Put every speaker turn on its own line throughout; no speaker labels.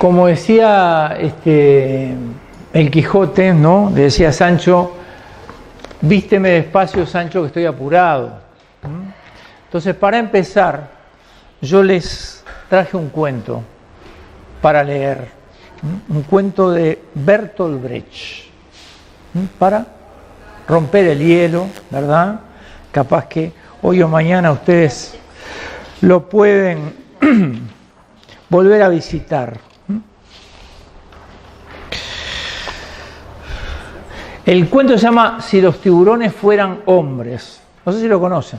Como decía el Quijote, ¿no? Le decía a Sancho, vísteme despacio, Sancho, que estoy apurado. Entonces, para empezar, yo les traje un cuento para leer, un cuento de Bertolt Brecht, para romper el hielo, ¿verdad? Capaz que hoy o mañana ustedes lo pueden volver a visitar. El cuento se llama Si los tiburones fueran hombres. No sé si lo conocen.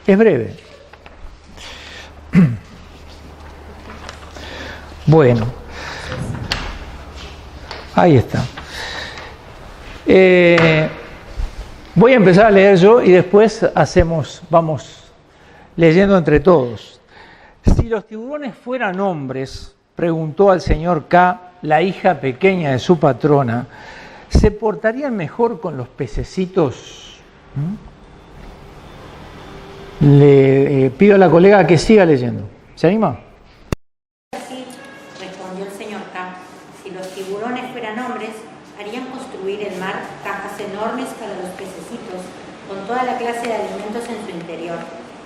Es breve. Bueno, ahí está. Voy a empezar a leer yo y después vamos leyendo entre todos. Si los tiburones fueran hombres, preguntó al señor K, la hija pequeña de su patrona, ¿se portarían mejor con los pececitos? Le pido a la colega que siga leyendo. ¿Se anima?
Así respondió el señor K. Si los tiburones fueran hombres, harían construir el mar cajas enormes para los pececitos, con toda la clase de alimentos en su interior.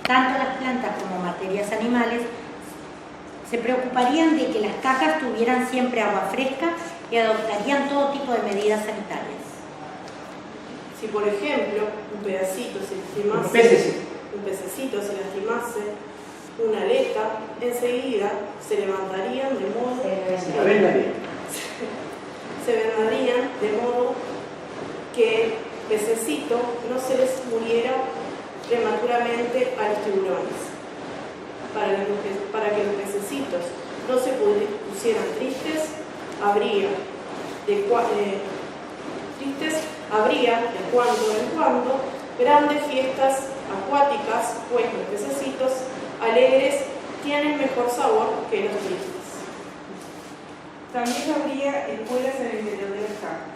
Tanto las plantas como materias animales se preocuparían de que las cajas tuvieran siempre agua fresca y adoptarían todo tipo de medidas sanitarias.
Si, por ejemplo, un pececito se lastimase una aleta, enseguida se levantarían de modo... Se vendarían de modo que el pececito no se les muriera prematuramente a los tiburones. Para que los pececitos no se pusieran tristes, habría de cuando en cuando grandes fiestas acuáticas, pues los pececitos alegres tienen mejor sabor que los tristes.
También habría escuelas en el interior de las cajas.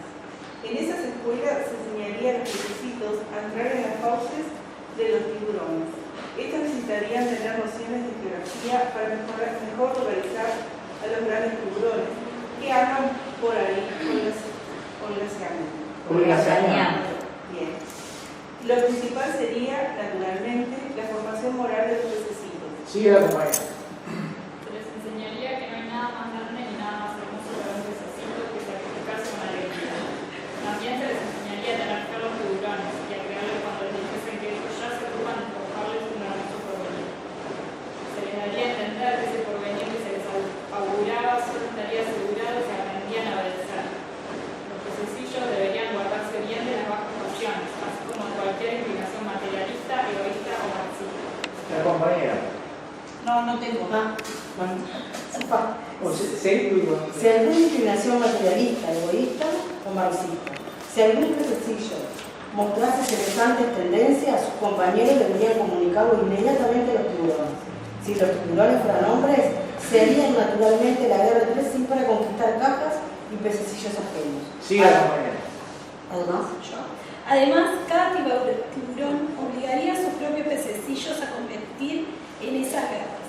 En esas escuelas se enseñaría a los pececitos a entrar en las fauces de los tiburones. Estos necesitarían tener nociones de geografía para mejor localizar a los grandes tiburones que andan por ahí holgazaneando. Bien. Lo principal sería, naturalmente, la formación moral de los pececitos.
Sigue la compañera.
Se les enseñaría que no hay nada más grande ni nada más hermoso para un pececito que sacrificarse con alegría. También se les enseñaría a tener fe a los tiburones y a creerles cuando les dijesen que ellos ya se ocupan de forjarles un hermoso porvenir. Se les daría a entender que ese porvenir que se les auguraba solo estaría asegurado si aprendían a obedecer. Los pececillos deberían guardarse bien de las bajas pasiones, así como de cualquier inclinación materialista, egoísta o marxista.
La compañera.
No tengo.
Si alguna inclinación materialista, egoísta o marxista, si algún pececillo mostrase semejantes tendencias, sus compañeros deberían comunicarlo inmediatamente a los tiburones. Si los tiburones fueran hombres, serían naturalmente la guerra entre sí para conquistar cajas y pececillos ajenos.
Sigue la compañera.
Además, cada tiburón obligaría a sus propios pececillos a competir en esas guerras.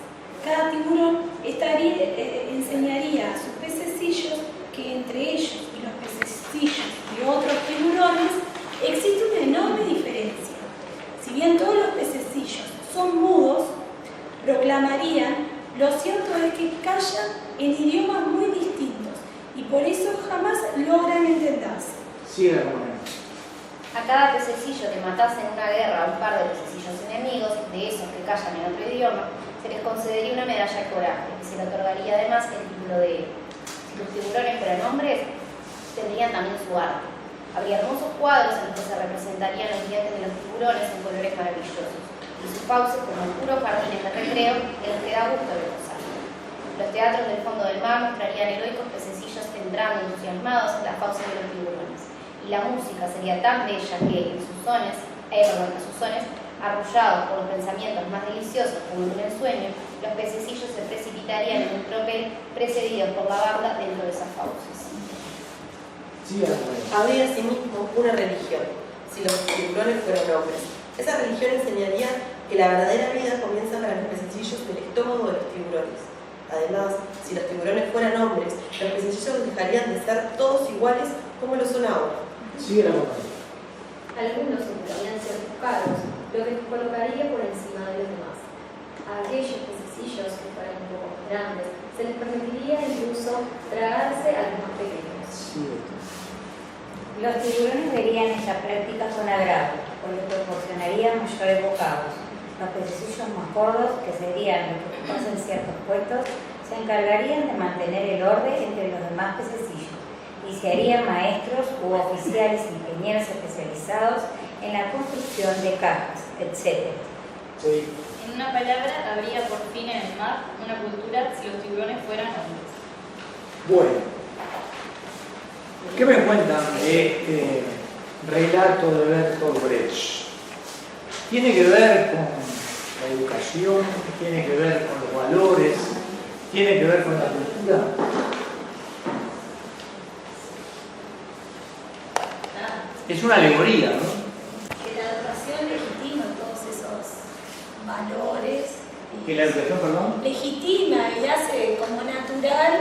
Cada tiburón enseñaría a sus pececillos que entre ellos y los pececillos de otros tiburones existe una enorme diferencia. Si bien todos los pececillos son mudos, proclamarían, lo cierto es que callan en idiomas muy distintos y por eso jamás logran entenderse.
Sigue la compañera.
A cada pececillo que matase en una guerra a un par de pececillos enemigos, de esos que callan en otro idioma, se les concedería una medalla de coraje, y se le otorgaría además el título de héroe. Si los tiburones fueran hombres, tendrían también su arte. Habría hermosos cuadros en los que se representarían los dientes de los tiburones en colores maravillosos, y sus fauces como puros jardines de recreo en los que da gusto de gozar. Los teatros del fondo del mar mostrarían heroicos pececillos entrando entusiasmados en las fauces de los tiburones. Y la música sería tan bella que, a sus sones, arrullados por los pensamientos más deliciosos como en el sueño, los pececillos se precipitarían en un tropel precedidos por la banda dentro de esas fauces.
Sí,
Habría asimismo una religión, si los tiburones fueran hombres. Esa religión enseñaría que la verdadera vida comienza para los pececillos del estómago de los tiburones. Además, si los tiburones fueran hombres, los pececillos dejarían de ser todos iguales como lo son ahora.
Sigue la compañía.
Algunos ocuparían ciertos cargos, lo que los colocaría por encima de los demás. A aquellos pececillos que fueran un poco más grandes, se les permitiría incluso tragarse a los más pequeños.
Los tiburones verían esta práctica con agrado, pues les proporcionaría mayores bocados. Los pececillos más gordos, que serían los que ocupasen ciertos puestos, se encargarían de mantener el orden entre los demás pececillos y se harían maestros u oficiales ingenieros especializados en la construcción de cajas, etc.
Sí.
En una palabra, habría por fin en el mar una cultura si los tiburones fueran hombres.
Bueno, ¿qué me cuentan de este relato de Bertolt Brecht? Tiene que ver con la educación, tiene que ver con los valores, tiene que ver con la cultura. Es una alegoría, ¿no?
Que la educación legitima todos esos valores.
¿Que la educación, perdón?
Legitima y hace como natural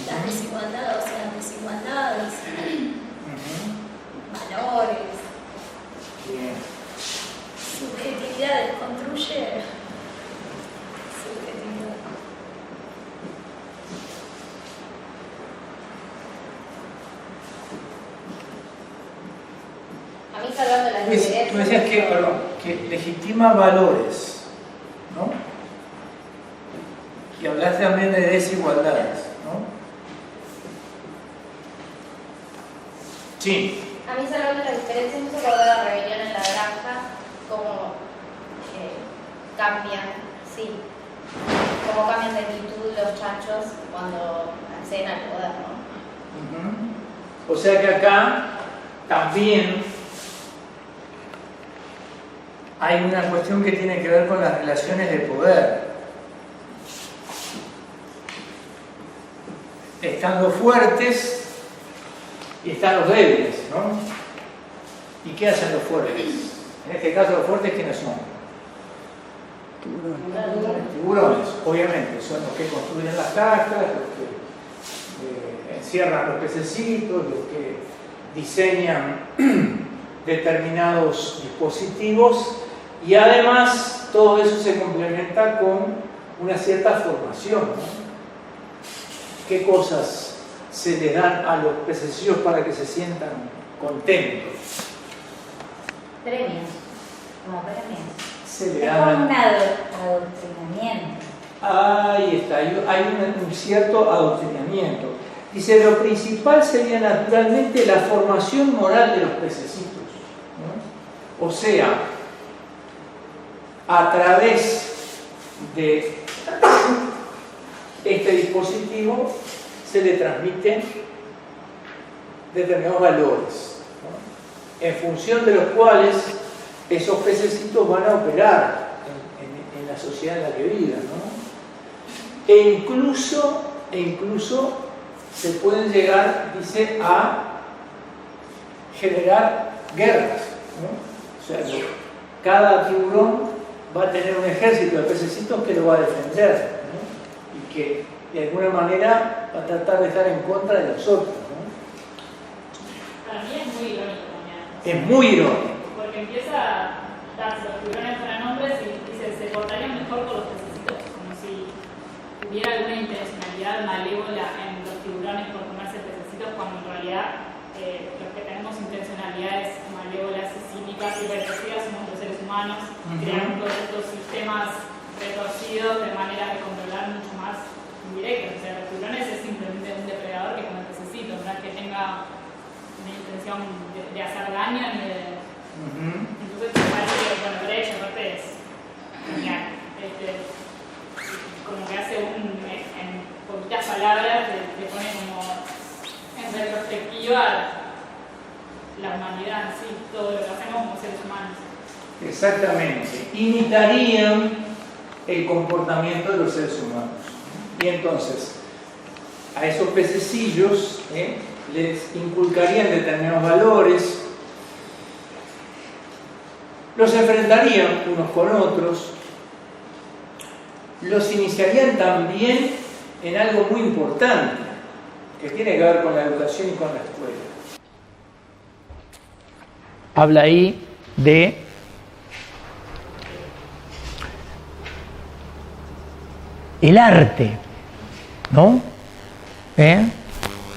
las desigualdades, o sea, desigualdades, valores,
Bien.
subjetividades, construye subjetividad.
A mí salvando las
Tú
diferencias.
decías que, perdón, que legitima valores, ¿no? Y hablaste también de desigualdades, ¿no? Sí.
A mí salvando las diferencias me hizo acordar la rebelión en la granja, cómo cambian, sí, cómo cambian de actitud los chanchos cuando acceden al poder, ¿no?
O sea que acá también hay una cuestión que tiene que ver con las relaciones de poder. Están los fuertes y están los débiles, ¿no? ¿Y qué hacen los fuertes? En este caso los fuertes, ¿quiénes son? Tiburones, obviamente, son los que construyen las cajas, los que encierran los pececitos, los que diseñan determinados dispositivos y además todo eso se complementa con una cierta formación, ¿no? ¿Qué cosas se les dan a los pececillos para que se sientan contentos?
Premios, como premios.
Se le
Es como
dan...
un adoctrinamiento.
Ahí está, hay un cierto adoctrinamiento. Dice, lo principal sería naturalmente la formación moral de los pececitos, ¿no? O sea, a través de este dispositivo se le transmiten determinados valores, ¿no? En función de los cuales esos pececitos van a operar en la sociedad en la que viven, ¿no? E incluso se pueden llegar, dice, a generar guerras, ¿no? O sea, cada tiburón va a tener un ejército de pececitos que lo va a defender, ¿no? Y que de alguna manera va a tratar de estar en contra de los otros, ¿no?
Para mí es muy irónico también.
Es muy irónico.
Porque empieza a darse los tiburones fueran hombres y dice, se portarían mejor con los pececitos, como si hubiera alguna intencionalidad malévola en los tiburones por comerse pececitos, cuando en realidad los que tenemos intencionalidades malévolas y cínicas y retorcidas somos los seres humanos, creamos todos estos sistemas retorcidos de manera de controlar mucho más indirectos. O sea, los tiburones es simplemente un depredador que come pececitos, no es que tenga una intención de hacer daño ni de... Entonces me parece que, bueno, Brecht aparte es genial. Como que hace en poquitas palabras, le pone como en retrospectiva la humanidad en sí, todo lo que hacemos como seres humanos.
Exactamente. Imitarían el comportamiento de los seres humanos. Y entonces, a esos pececillos les inculcarían determinados valores, los enfrentarían unos con otros, los iniciarían también en algo muy importante, que tiene que ver con la educación y con la escuela. Habla ahí de el arte, ¿no?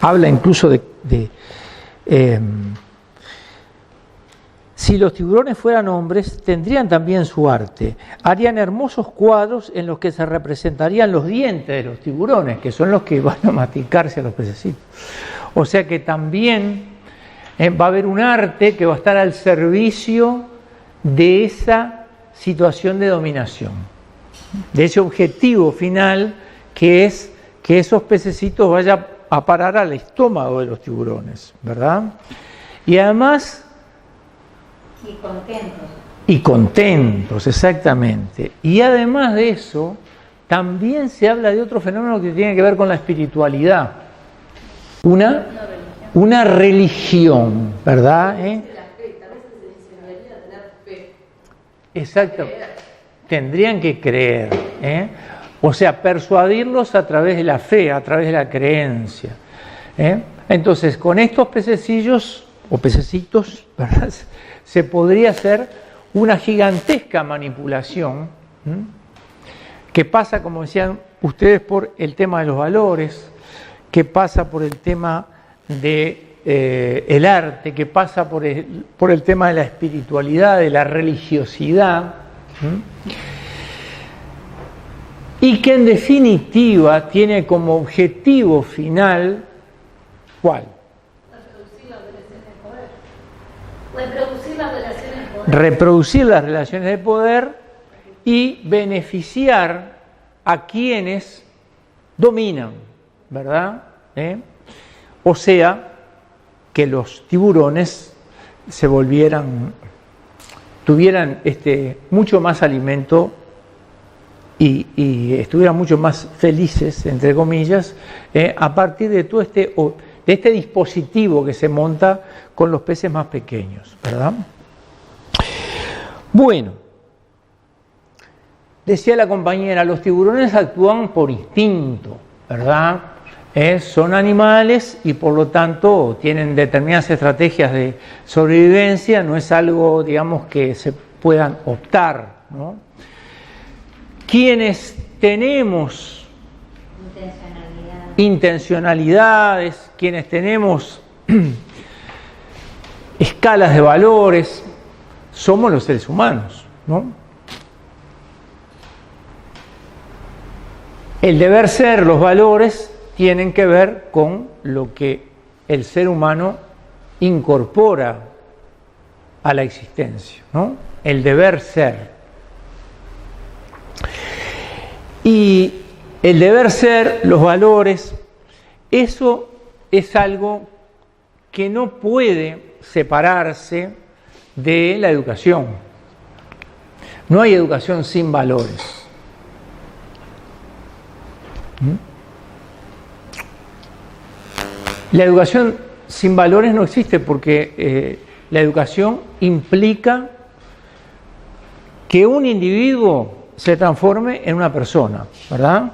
Habla incluso de si los tiburones fueran hombres, tendrían también su arte. Harían hermosos cuadros en los que se representarían los dientes de los tiburones, que son los que van a masticarse a los pececitos. O sea que también va a haber un arte que va a estar al servicio de esa situación de dominación, de ese objetivo final que es que esos pececitos vayan a parar al estómago de los tiburones, ¿verdad? Y además... Y contentos, exactamente. Y además de eso, también se habla de otro fenómeno que tiene que ver con la espiritualidad. Una religión, ¿verdad? Exacto. Tendrían que creer, O sea, persuadirlos a través de la fe, a través de la creencia. Entonces, con estos pececillos o pececitos, ¿verdad?, se podría hacer una gigantesca manipulación que pasa, como decían ustedes, por el tema de los valores, que pasa por el tema de el arte, que pasa por el tema de la espiritualidad, de la religiosidad, y que en definitiva tiene como objetivo final, ¿cuál? Reproducir las relaciones de poder y beneficiar a quienes dominan, ¿verdad? O sea, que los tiburones tuvieran mucho más alimento y estuvieran mucho más felices, entre comillas, a partir de todo de este dispositivo que se monta con los peces más pequeños, ¿verdad? Bueno, decía la compañera, los tiburones actúan por instinto, ¿verdad? Son animales y por lo tanto tienen determinadas estrategias de sobrevivencia, no es algo, digamos, que se puedan optar, ¿no? Quienes tenemos intencionalidades, quienes tenemos escalas de valores, somos los seres humanos, ¿no? El deber ser, los valores, tienen que ver con lo que el ser humano incorpora a la existencia, ¿no? El deber ser. Y el deber ser, los valores, eso es algo que no puede separarse de la educación. No hay educación sin valores. La educación sin valores no existe porque la educación implica que un individuo se transforme en una persona, ¿verdad?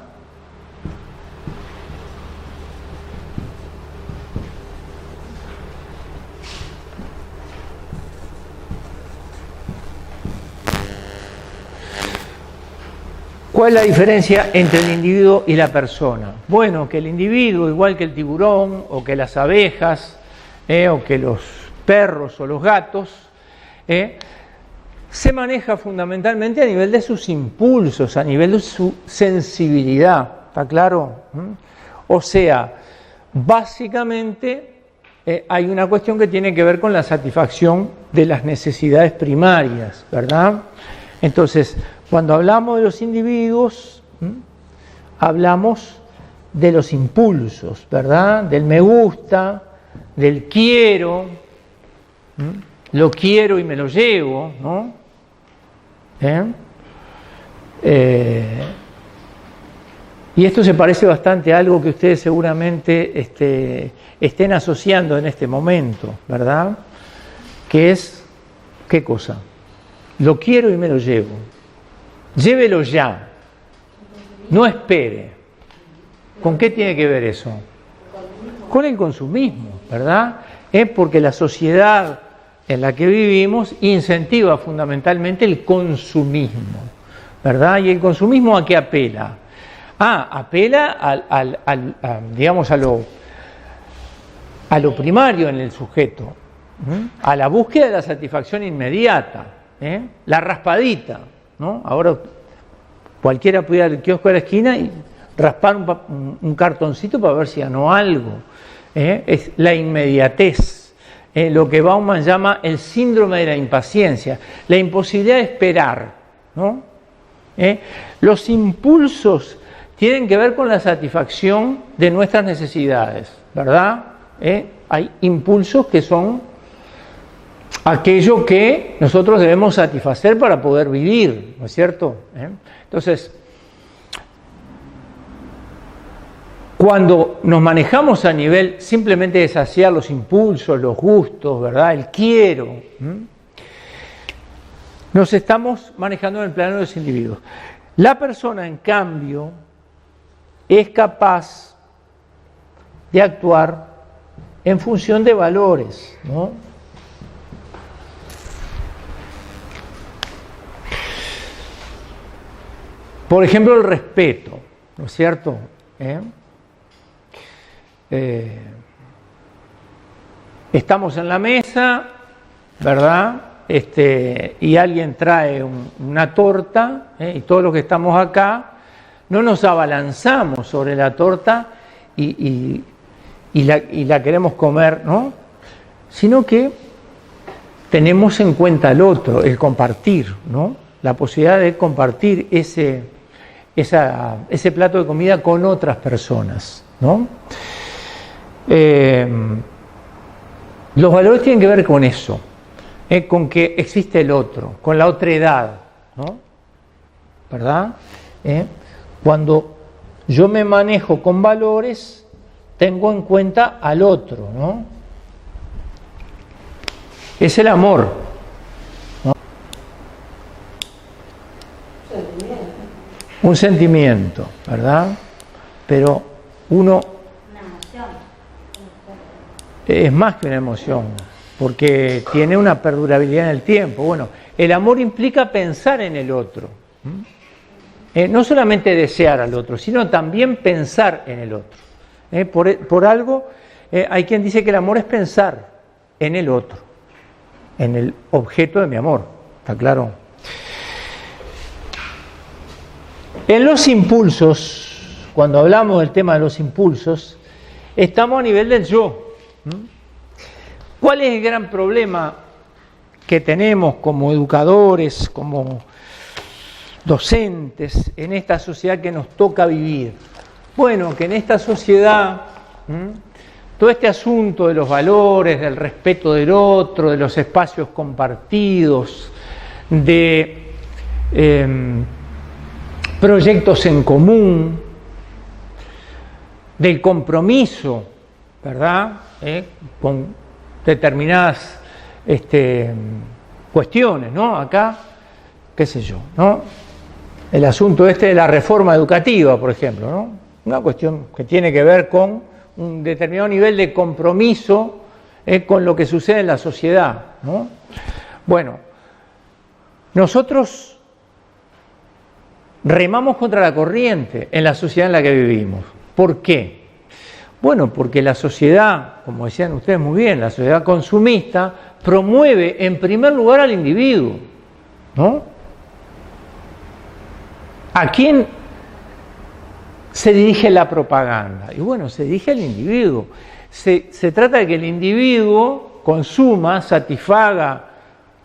¿Cuál es la diferencia entre el individuo y la persona? Bueno, que el individuo, igual que el tiburón, o que las abejas, o que los perros o los gatos, se maneja fundamentalmente a nivel de sus impulsos, a nivel de su sensibilidad, ¿está claro? O sea, básicamente hay una cuestión que tiene que ver con la satisfacción de las necesidades primarias, ¿verdad? Entonces, cuando hablamos de los individuos, hablamos de los impulsos, ¿verdad? Del me gusta, del quiero, lo quiero y me lo llevo, ¿no? Y esto se parece bastante a algo que ustedes seguramente estén asociando en este momento, ¿verdad? Que es, ¿qué cosa? Lo quiero y me lo llevo. Llévelo ya. No espere. ¿Con qué tiene que ver eso? Con el consumismo, ¿verdad? Porque la sociedad en la que vivimos incentiva fundamentalmente el consumismo, ¿verdad? ¿Y el consumismo a qué apela? Apela digamos, a lo primario en el sujeto, a la búsqueda de la satisfacción inmediata, la raspadita, ¿no? Ahora cualquiera puede ir al kiosco de la esquina y raspar un cartoncito para ver si ganó algo. Es la inmediatez, lo que Bauman llama el síndrome de la impaciencia, la imposibilidad de esperar, ¿no? Los impulsos tienen que ver con la satisfacción de nuestras necesidades, ¿verdad? Hay impulsos que son aquello que nosotros debemos satisfacer para poder vivir, ¿no es cierto? Entonces, cuando nos manejamos a nivel simplemente de saciar los impulsos, los gustos, ¿verdad? El quiero, nos estamos manejando en el plano de los individuos. La persona, en cambio, es capaz de actuar en función de valores, ¿no? Por ejemplo, el respeto, ¿no es cierto? Estamos en la mesa, ¿verdad? Y alguien trae una torta, y todos los que estamos acá no nos abalanzamos sobre la torta y la queremos comer, ¿no? Sino que tenemos en cuenta al otro, el compartir, ¿no? La posibilidad de compartir ese plato de comida con otras personas, ¿no? Los valores tienen que ver con eso, con que existe el otro, con la otredad, ¿no? ¿Verdad? Cuando yo me manejo con valores, tengo en cuenta al otro, ¿no? Es el amor, ¿no? Un sentimiento, ¿verdad? Pero uno es más que una emoción, porque tiene una perdurabilidad en el tiempo. Bueno, el amor implica pensar en el otro. No solamente desear al otro, sino también pensar en el otro. Por algo, hay quien dice que el amor es pensar en el otro, en el objeto de mi amor. ¿Está claro? En los impulsos, cuando hablamos del tema de los impulsos, estamos a nivel del yo. ¿Cuál es el gran problema que tenemos como educadores, como docentes en esta sociedad que nos toca vivir? Bueno, que en esta sociedad todo este asunto de los valores, del respeto del otro, de los espacios compartidos, de proyectos en común, del compromiso, ¿verdad? Con determinadas cuestiones, ¿no? Acá, qué sé yo, ¿no? El asunto de la reforma educativa, por ejemplo, ¿no? Una cuestión que tiene que ver con un determinado nivel de compromiso con lo que sucede en la sociedad, ¿no? Bueno, nosotros remamos contra la corriente en la sociedad en la que vivimos. ¿Por qué? Bueno, porque la sociedad, como decían ustedes muy bien, la sociedad consumista promueve en primer lugar al individuo, ¿no? ¿A quién se dirige la propaganda? Y bueno, se dirige al individuo. Se trata de que el individuo consuma, satisfaga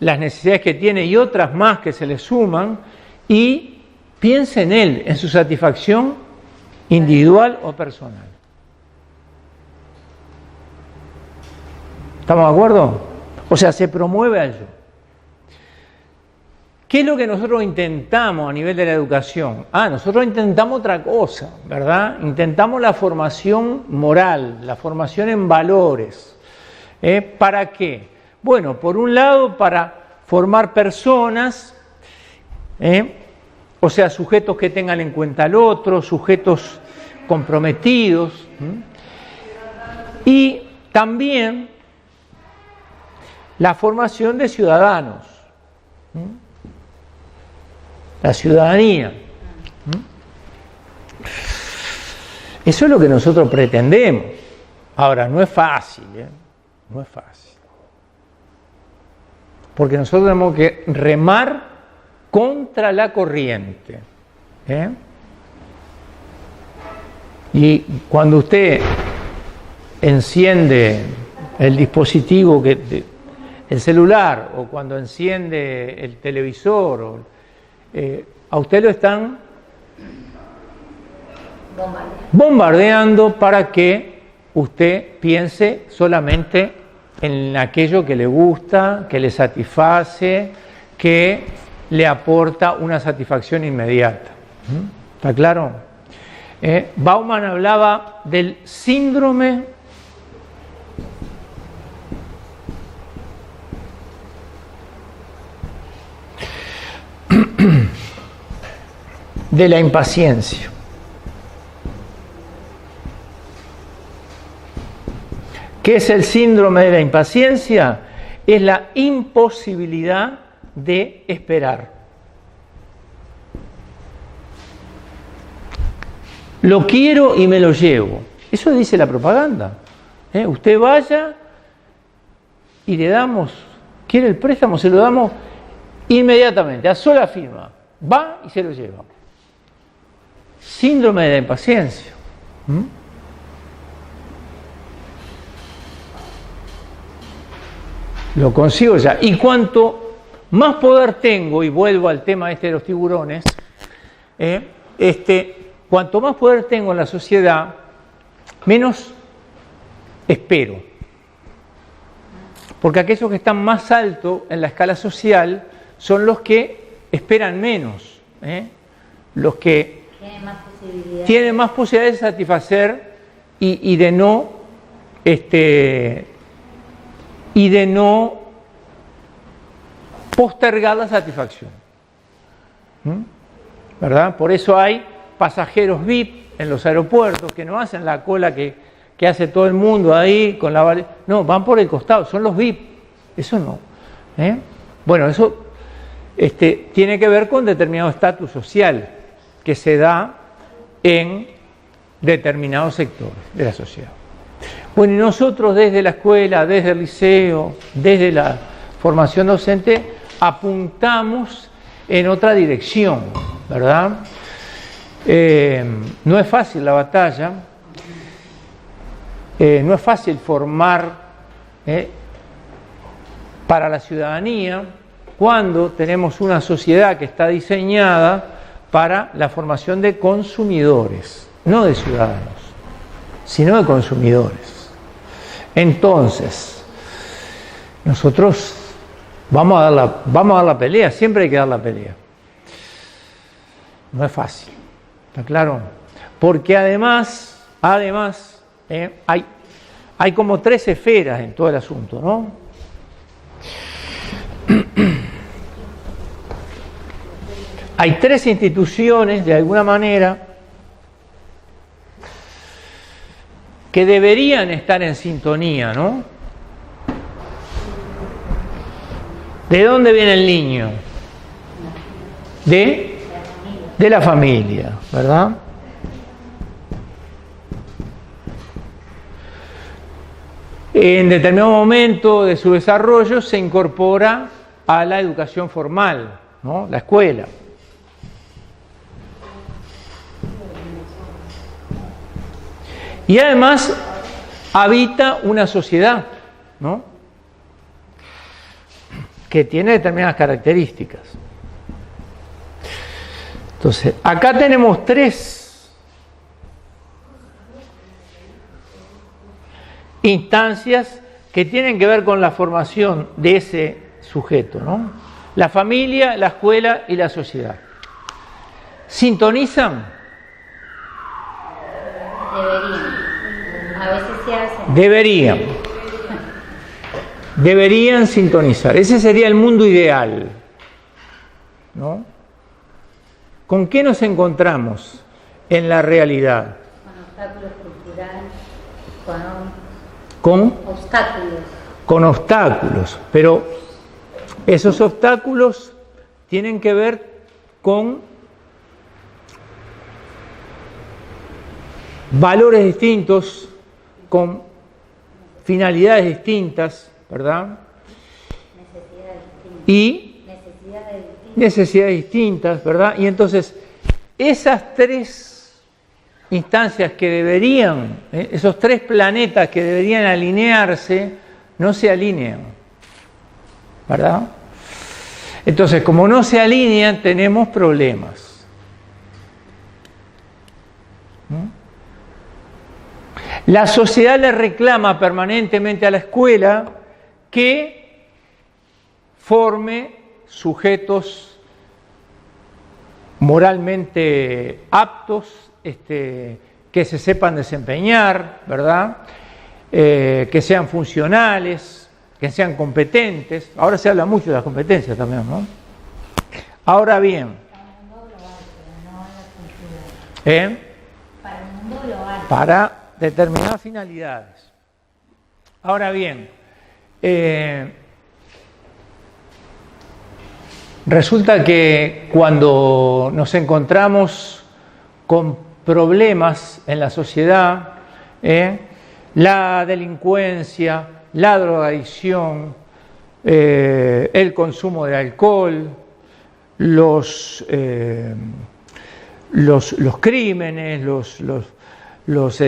las necesidades que tiene y otras más que se le suman y piense en él, en su satisfacción individual o personal. ¿Estamos de acuerdo? O sea, se promueve al yo. ¿Qué es lo que nosotros intentamos a nivel de la educación? Nosotros intentamos otra cosa, ¿verdad? Intentamos la formación moral, la formación en valores. ¿Para qué? Bueno, por un lado, para formar personas o sea, sujetos que tengan en cuenta al otro, sujetos comprometidos, y también la formación de ciudadanos, la ciudadanía. Eso es lo que nosotros pretendemos. Ahora, no es fácil, no es fácil. Porque nosotros tenemos que remar contra la corriente. Y cuando usted enciende el dispositivo, el celular, o cuando enciende el televisor, a usted lo están bombardeando para que usted piense solamente en aquello que le gusta, que le satisface, que le aporta una satisfacción inmediata. ¿Está claro? Bauman hablaba del síndrome de la impaciencia. ¿Qué es el síndrome de la impaciencia? Es la imposibilidad de esperar. Lo quiero y me lo llevo. Eso dice la propaganda. Usted vaya y le damos, quiere el préstamo, se lo damos inmediatamente, a sola firma. Va y se lo lleva. Síndrome de la impaciencia. Lo consigo ya. Y cuanto más poder tengo, y vuelvo al tema de los tiburones, cuanto más poder tengo en la sociedad, menos espero. Porque aquellos que están más alto en la escala social son los que esperan menos, los que tienen más posibilidades de satisfacer y de no postergar la satisfacción. ¿Verdad? Por eso hay pasajeros VIP en los aeropuertos que no hacen la cola que hace todo el mundo ahí con la... No, van por el costado, son los VIP. Eso no. Bueno, eso tiene que ver con determinado estatus social que se da en determinados sectores de la sociedad. Bueno, y nosotros desde la escuela, desde el liceo, desde la formación docente, apuntamos en otra dirección, ¿verdad? No es fácil la batalla, no es fácil formar para la ciudadanía cuando tenemos una sociedad que está diseñada para la formación de consumidores, no de ciudadanos, sino de consumidores. Entonces, nosotros vamos a dar la pelea, siempre hay que dar la pelea. No es fácil, ¿está claro? Porque además hay como 3 esferas en todo el asunto, ¿no? Hay 3 instituciones, de alguna manera, que deberían estar en sintonía, ¿no? ¿De dónde viene el niño? De la familia, ¿verdad? En determinado momento de su desarrollo se incorpora a la educación formal, ¿no? La escuela. Y además habita una sociedad, ¿no? Que tiene determinadas características. Entonces, acá tenemos 3 instancias que tienen que ver con la formación de ese sujeto, ¿no? La familia, la escuela y la sociedad. ¿Sintonizan?
Deberían. A veces sí, a veces no.
Deberían sintonizar. Ese sería el mundo ideal, ¿no? ¿Con qué nos encontramos en la realidad?
Con obstáculos culturales,
Con
obstáculos.
Con obstáculos, pero esos obstáculos tienen que ver con valores distintos, con finalidades distintas, ¿verdad? Y necesidades distintas, ¿verdad? Y entonces, esas tres instancias que deberían, esos tres planetas que deberían alinearse, no se alinean, ¿verdad? Entonces, como no se alinean, tenemos problemas. La sociedad le reclama permanentemente a la escuela que forme sujetos moralmente aptos, que se sepan desempeñar, ¿verdad? Que sean funcionales, que sean competentes. Ahora se habla mucho de las competencias también, ¿no? Ahora bien, para determinadas finalidades. Ahora bien, resulta que cuando nos encontramos con problemas en la sociedad, la delincuencia, la drogadicción, el consumo de alcohol, los crímenes, los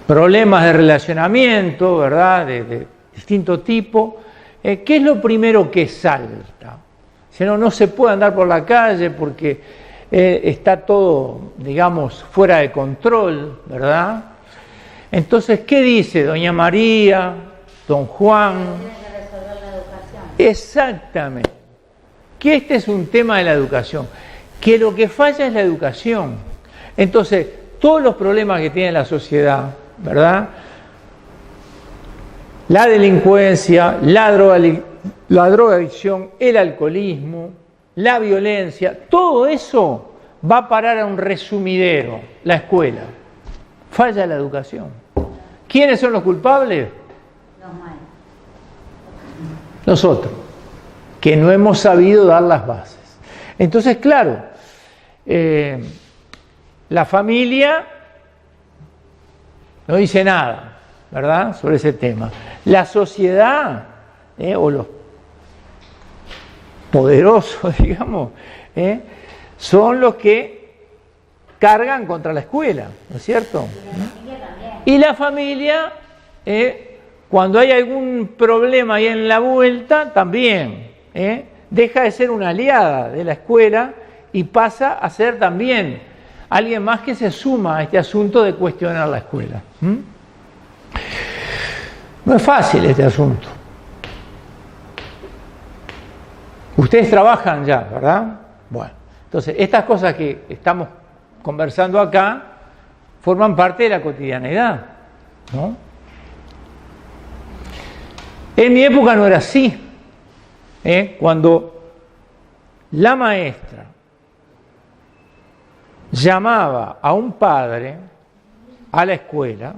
problemas de relacionamiento, ¿verdad?, de distinto tipo, ¿qué es lo primero que salta? Si no se puede andar por la calle porque está todo, digamos, fuera de control, ¿verdad? Entonces, ¿qué dice doña María, don Juan?
Tiene que resolver la educación.
Exactamente. Que este es un tema de la educación. Que lo que falla es la educación. Entonces, todos los problemas que tiene la sociedad, ¿verdad? La delincuencia, la drogadicción, el alcoholismo, la violencia, todo eso va a parar a un resumidero, la escuela. Falla la educación. ¿Quiénes son los culpables?
Los malos.
Nosotros, que no hemos sabido dar las bases. Entonces, claro, la familia no dice nada, ¿verdad?, sobre ese tema. La sociedad, o los poderosos, digamos, son los que cargan contra la escuela, ¿no es cierto? Y la familia, cuando hay algún problema ahí en la vuelta, también deja de ser una aliada de la escuela y pasa a ser también alguien más que se suma a este asunto de cuestionar la escuela. No es fácil este asunto. Ustedes trabajan ya, ¿verdad? Bueno, entonces estas cosas que estamos conversando acá forman parte de la cotidianidad, ¿no? En mi época no era así. Cuando la maestra llamaba a un padre a la escuela,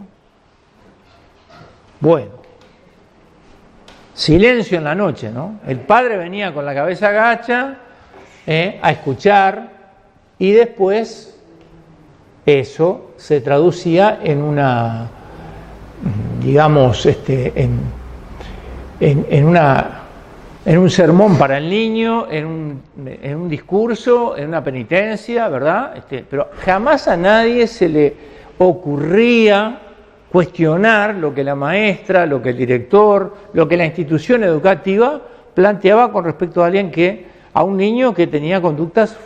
bueno, silencio en la noche, ¿no? El padre venía con la cabeza agacha a escuchar y después eso se traducía en una, digamos, en un sermón para el niño, en un discurso, en una penitencia, ¿verdad? Pero jamás a nadie se le ocurría cuestionar lo que la maestra, lo que el director, lo que la institución educativa planteaba con respecto a un niño que tenía conductas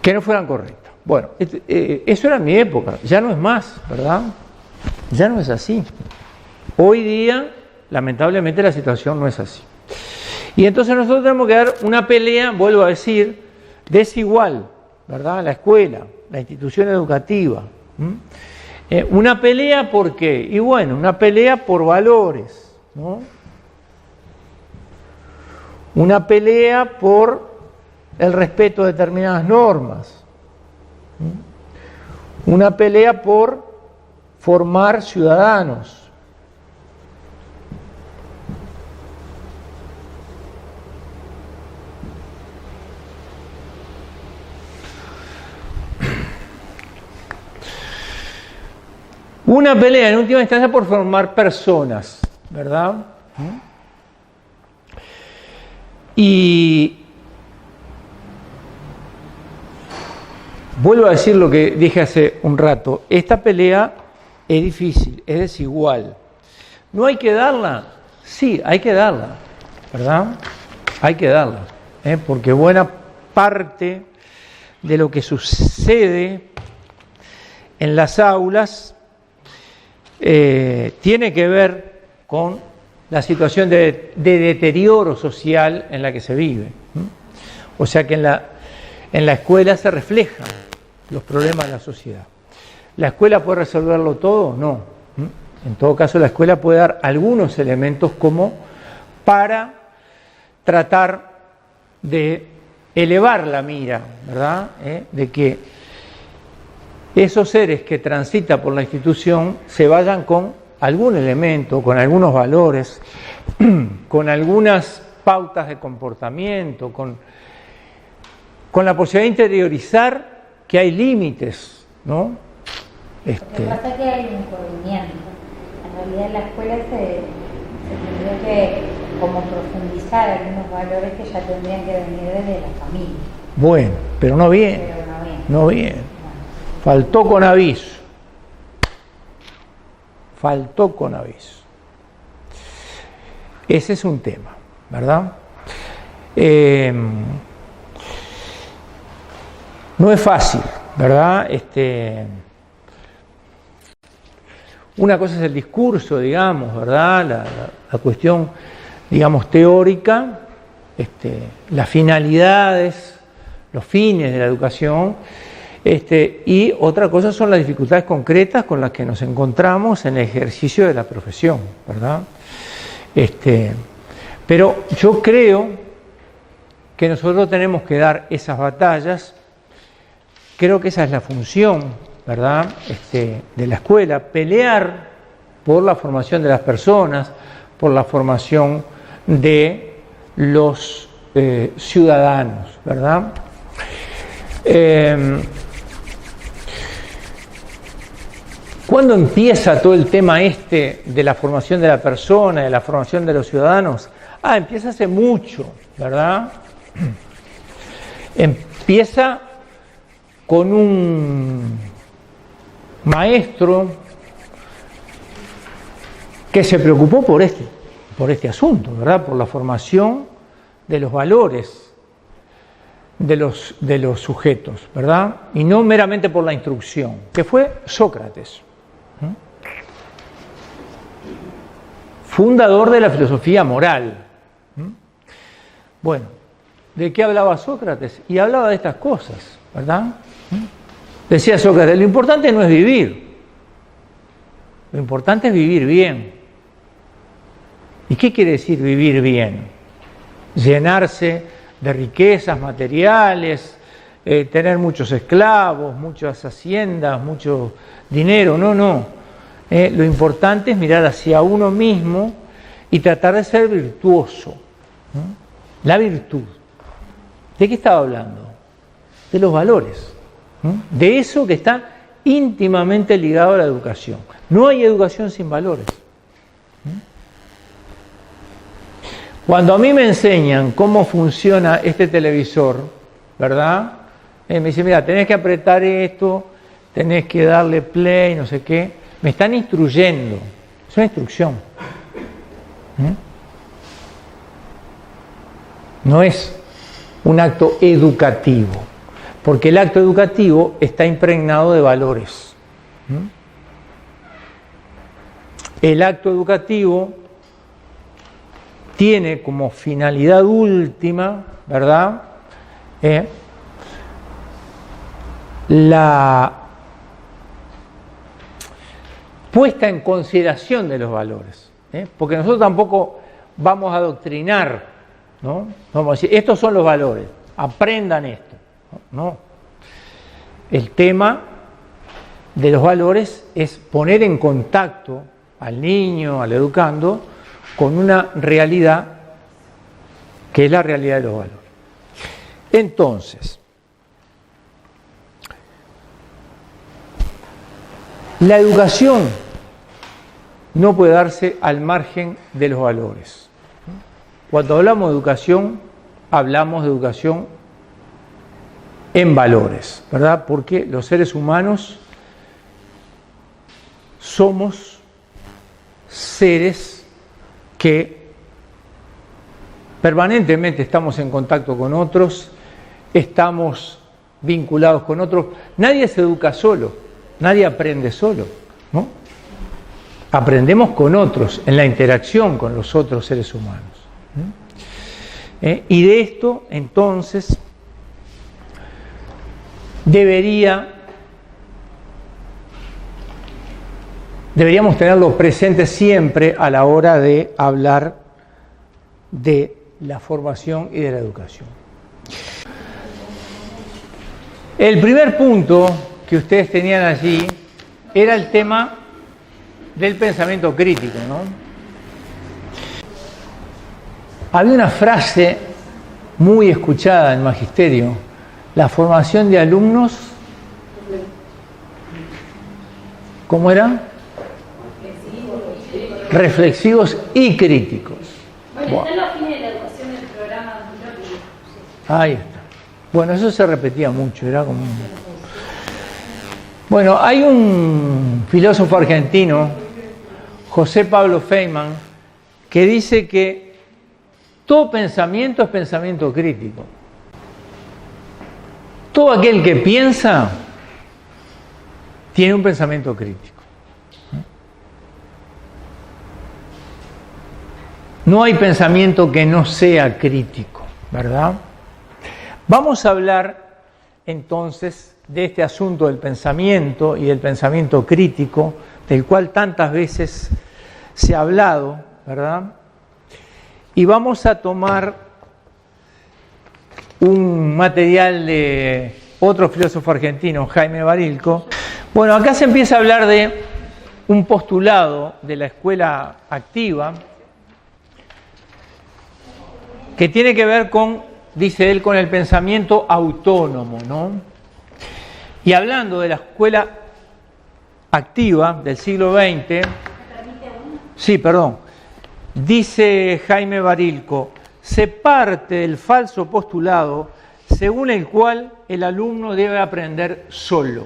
que no fueran correctas. Bueno, eso era en mi época, ya no es más, ¿verdad? Ya no es así. Hoy día, lamentablemente, la situación no es así. Y entonces nosotros tenemos que dar una pelea, vuelvo a decir, desigual, ¿verdad? La escuela, la institución educativa. Una pelea, ¿por qué? Y bueno, una pelea por valores, ¿no? Una pelea por el respeto de determinadas normas. Una pelea por formar ciudadanos. Una pelea en última instancia por formar personas, ¿verdad? Y vuelvo a decir lo que dije hace un rato, esta pelea es difícil, es desigual. ¿No hay que darla? Sí, hay que darla, ¿verdad? Hay que darla, porque buena parte de lo que sucede en las aulas tiene que ver con la situación de deterioro social en la que se vive. O sea que en la escuela se reflejan los problemas de la sociedad. ¿La escuela puede resolverlo todo? No. En todo caso, la escuela puede dar algunos elementos como para tratar de elevar la mira, ¿verdad? De que esos seres que transitan por la institución se vayan con algún elemento, con algunos valores, con algunas pautas de comportamiento, con la posibilidad de interiorizar que hay límites, ¿no?
Lo que pasa es que hay un corrimiento. En realidad en la escuela se tendría que como profundizar algunos valores que ya tendrían que venir desde la familia.
Bueno, pero no bien. No bien. Faltó con aviso. Faltó con aviso. Ese es un tema, ¿verdad? No es fácil, ¿verdad? Una cosa es el discurso, digamos, ¿verdad? La cuestión, digamos, teórica, las finalidades, los fines de la educación, y otra cosa son las dificultades concretas con las que nos encontramos en el ejercicio de la profesión, ¿verdad? Pero yo creo que nosotros tenemos que dar esas batallas. Creo que esa es la función, ¿verdad?, de la escuela, pelear por la formación de las personas, por la formación de los ciudadanos, ¿verdad? ¿Cuándo empieza todo el tema de la formación de la persona, de la formación de los ciudadanos? Empieza hace mucho, ¿verdad? Empieza con un maestro que se preocupó por este asunto, ¿verdad? Por la formación de los valores de los sujetos, ¿verdad? Y no meramente por la instrucción, que fue Sócrates, fundador de la filosofía moral. Bueno, ¿de qué hablaba Sócrates? Y hablaba de estas cosas, ¿verdad? Decía Sócrates, lo importante no es vivir, lo importante es vivir bien. ¿Y qué quiere decir vivir bien? Llenarse de riquezas materiales, tener muchos esclavos, muchas haciendas, mucho dinero. No. Lo importante es mirar hacia uno mismo y tratar de ser virtuoso. La virtud. ¿De qué estaba hablando? De los valores. De eso que está íntimamente ligado a la educación. No hay educación sin valores. Cuando a mí me enseñan cómo funciona este televisor, ¿verdad? Me dicen, mira, tenés que apretar esto, tenés que darle play, no sé qué. Me están instruyendo. Es una instrucción. No es un acto educativo, porque el acto educativo está impregnado de valores. El acto educativo tiene como finalidad última, ¿verdad?, la puesta en consideración de los valores, porque nosotros tampoco vamos a adoctrinar, ¿no? Vamos a decir, estos son los valores. aprendan esto. No. El tema de los valores es poner en contacto al niño, al educando, con una realidad que es la realidad de los valores. Entonces, la educación no puede darse al margen de los valores. Cuando hablamos de educación en valores, ¿verdad? Porque los seres humanos somos seres que permanentemente estamos en contacto con otros, estamos vinculados con otros. Nadie se educa solo, nadie aprende solo, ¿no? Aprendemos con otros, en la interacción con los otros seres humanos. Y de esto, entonces, deberíamos tenerlo presente siempre a la hora de hablar de la formación y de la educación. El primer punto que ustedes tenían allí era el tema del pensamiento crítico, ¿no? Había una frase muy escuchada en Magisterio: la formación de alumnos, ¿cómo era? Reflexivos y críticos.
Bueno, están los fines de la educación del programa anterior.
Ahí está. Bueno, eso se repetía mucho, era como... Bueno, hay un filósofo argentino, José Pablo Feynman, que dice que todo pensamiento es pensamiento crítico. Todo aquel que piensa tiene un pensamiento crítico. No hay pensamiento que no sea crítico, ¿verdad? Vamos a hablar entonces de este asunto del pensamiento y del pensamiento crítico, del cual tantas veces se ha hablado, ¿verdad? Y vamos a tomar un material de otro filósofo argentino, Jaime Barilco. Bueno, acá se empieza a hablar de un postulado de la escuela activa que tiene que ver con, dice él, con el pensamiento autónomo, ¿no? Y hablando de la escuela activa del siglo XX, dice Jaime Barilco, se parte del falso postulado según el cual el alumno debe aprender solo.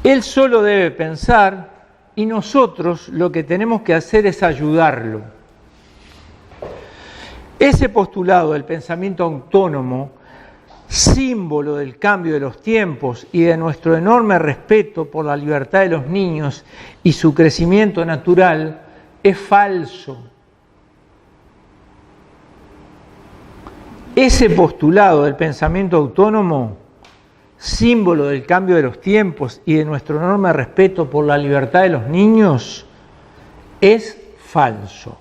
Él solo debe pensar y nosotros lo que tenemos que hacer es ayudarlo. Ese postulado del pensamiento autónomo, símbolo del cambio de los tiempos y de nuestro enorme respeto por la libertad de los niños y su crecimiento natural, es falso. Ese postulado del pensamiento autónomo, símbolo del cambio de los tiempos y de nuestro enorme respeto por la libertad de los niños, es falso.